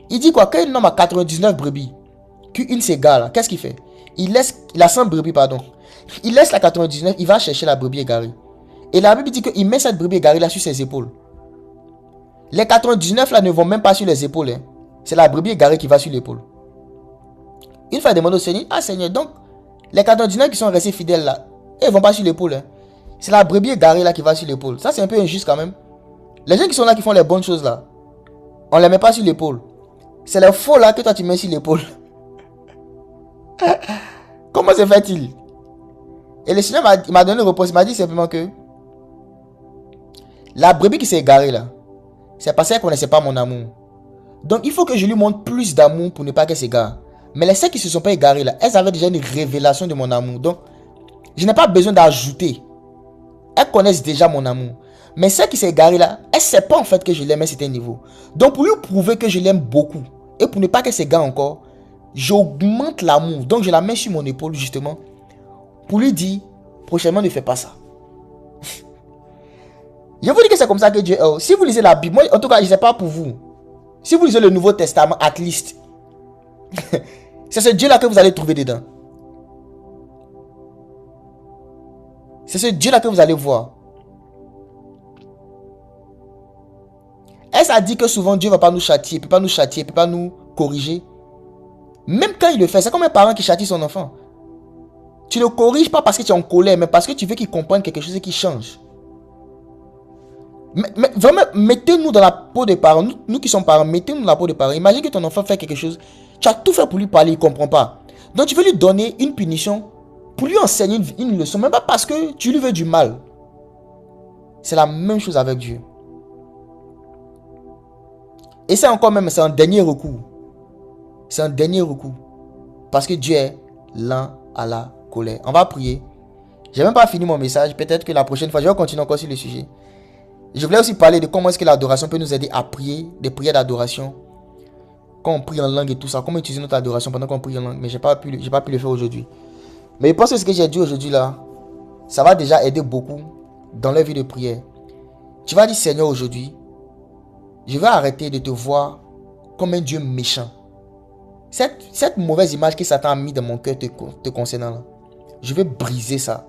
S1: Il dit quoi? Quand un homme a 99 brebis, qu'une s'égare là, qu'est-ce qu'il fait? Il a 100 brebis pardon. Il laisse la 99, il va chercher la brebis égarée. Et la Bible dit qu'il met cette brebis égarée là sur ses épaules. Les 99 là ne vont même pas sur les épaules. Hein. C'est la brebis égarée qui va sur l'épaule. Une fois demandé au Seigneur, ah Seigneur, donc les 99 qui sont restés fidèles là, ils ne vont pas sur l'épaule. Hein. C'est la brebis égarée là qui va sur l'épaule. Ça c'est un peu injuste quand même. Les gens qui sont là qui font les bonnes choses là, on ne les met pas sur l'épaule. C'est les faux là que toi tu mets sur l'épaule. Comment se fait-il? Et le Seigneur m'a donné une réponse. Il m'a dit simplement que la brebis qui s'est égarée là, c'est parce qu'elle ne connaissait pas mon amour. Donc il faut que je lui montre plus d'amour pour ne pas qu'elle s'égare. Mais les celles qui ne se sont pas égarées là, elles avaient déjà une révélation de mon amour. Donc je n'ai pas besoin d'ajouter. Elles connaissent déjà mon amour. Mais celle qui s'est égarée là, elle ne sait pas en fait que je l'aime à un certain niveau. Donc pour lui prouver que je l'aime beaucoup, et pour ne pas qu'elle s'égare encore, j'augmente l'amour. Donc je la mets sur mon épaule justement, pour lui dire, prochainement ne fais pas ça. Je vous dis que c'est comme ça que Dieu est. Si vous lisez la Bible, moi en tout cas je ne sais pas pour vous. Si vous lisez le Nouveau Testament, at least, c'est ce Dieu là que vous allez trouver dedans. C'est ce Dieu là que vous allez voir. Est-ce à dire que souvent Dieu ne va pas nous châtier, ne peut pas nous châtier, ne peut pas nous corriger? Même quand il le fait, c'est comme un parent qui châtie son enfant. Tu ne le corriges pas parce que tu es en colère, mais parce que tu veux qu'il comprenne quelque chose et qu'il change. Mais vraiment, mettez-nous dans la peau des parents. Nous qui sommes parents, mettez-nous dans la peau des parents. Imagine que ton enfant fait quelque chose. Tu as tout fait pour lui parler, il ne comprend pas. Donc tu veux lui donner une punition pour lui enseigner une leçon, même pas parce que tu lui veux du mal. C'est la même chose avec Dieu. Et c'est encore même, c'est un dernier recours. C'est un dernier recours. Parce que Dieu est lent à la colère. On va prier. Je n'ai même pas fini mon message. Peut-être que la prochaine fois, je vais continuer encore sur le sujet. Je voulais aussi parler de comment est-ce que l'adoration peut nous aider à prier, des prières d'adoration. Quand on prie en langue et tout ça, comment utiliser notre adoration pendant qu'on prie en langue. Mais je n'ai pas pu le faire aujourd'hui. Mais je pense que ce que j'ai dit aujourd'hui là, ça va déjà aider beaucoup dans leur vie de prière. Tu vas dire, Seigneur, aujourd'hui, je vais arrêter de te voir comme un Dieu méchant. Cette mauvaise image que Satan a mis dans mon cœur te concernant là, je vais briser ça.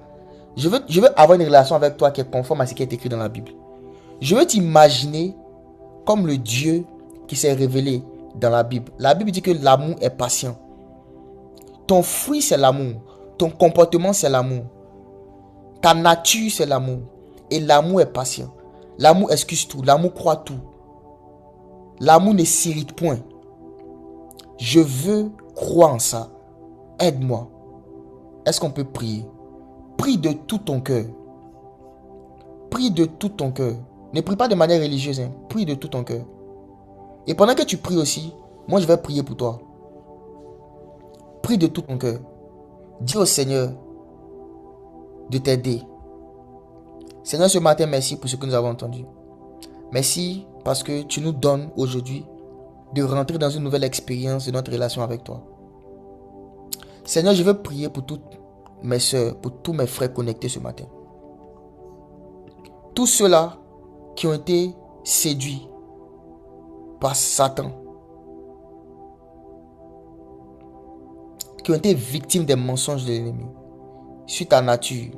S1: Je veux avoir une relation avec toi qui est conforme à ce qui est écrit dans la Bible. Je veux t'imaginer comme le Dieu qui s'est révélé dans la Bible. La Bible dit que l'amour est patient. Ton fruit, c'est l'amour. Ton comportement, c'est l'amour. Ta nature, c'est l'amour. Et l'amour est patient. L'amour excuse tout. L'amour croit tout. L'amour ne s'irrite point. Je veux croire en ça. Aide-moi. Est-ce qu'on peut prier? Prie de tout ton cœur. Prie de tout ton cœur. Ne prie pas de manière religieuse. Prie de tout ton cœur. Et pendant que tu pries aussi, moi je vais prier pour toi. Prie de tout ton cœur. Dis au Seigneur de t'aider. Seigneur, ce matin, merci pour ce que nous avons entendu. Merci parce que tu nous donnes aujourd'hui de rentrer dans une nouvelle expérience de notre relation avec toi. Seigneur, je veux prier pour toutes mes soeurs, pour tous mes frères connectés ce matin. Tous ceux-là qui ont été séduits par Satan, qui ont été victimes des mensonges de l'ennemi, suite à nature.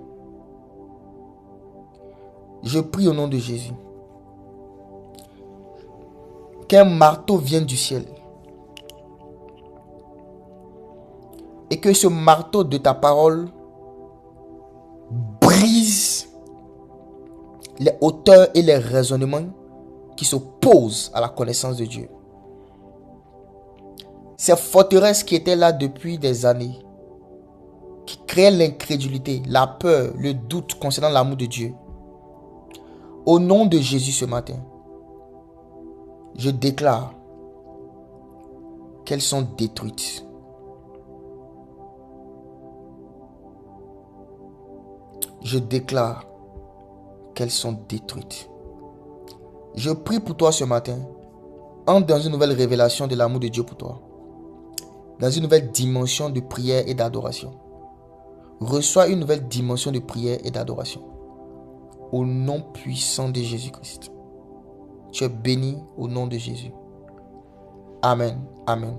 S1: Je prie au nom de Jésus qu'un marteau vienne du ciel et que ce marteau de ta parole brise les hauteurs et les raisonnements qui s'opposent à la connaissance de Dieu. Ces forteresses qui étaient là depuis des années, qui créaient l'incrédulité, la peur, le doute concernant l'amour de Dieu. Au nom de Jésus ce matin, je déclare qu'elles sont détruites. Je déclare qu'elles sont détruites. Je prie pour toi ce matin. Entre dans une nouvelle révélation de l'amour de Dieu pour toi. Dans une nouvelle dimension de prière et d'adoration. Reçois une nouvelle dimension de prière et d'adoration. Au nom puissant de Jésus-Christ. Tu es béni au nom de Jésus. Amen. Amen.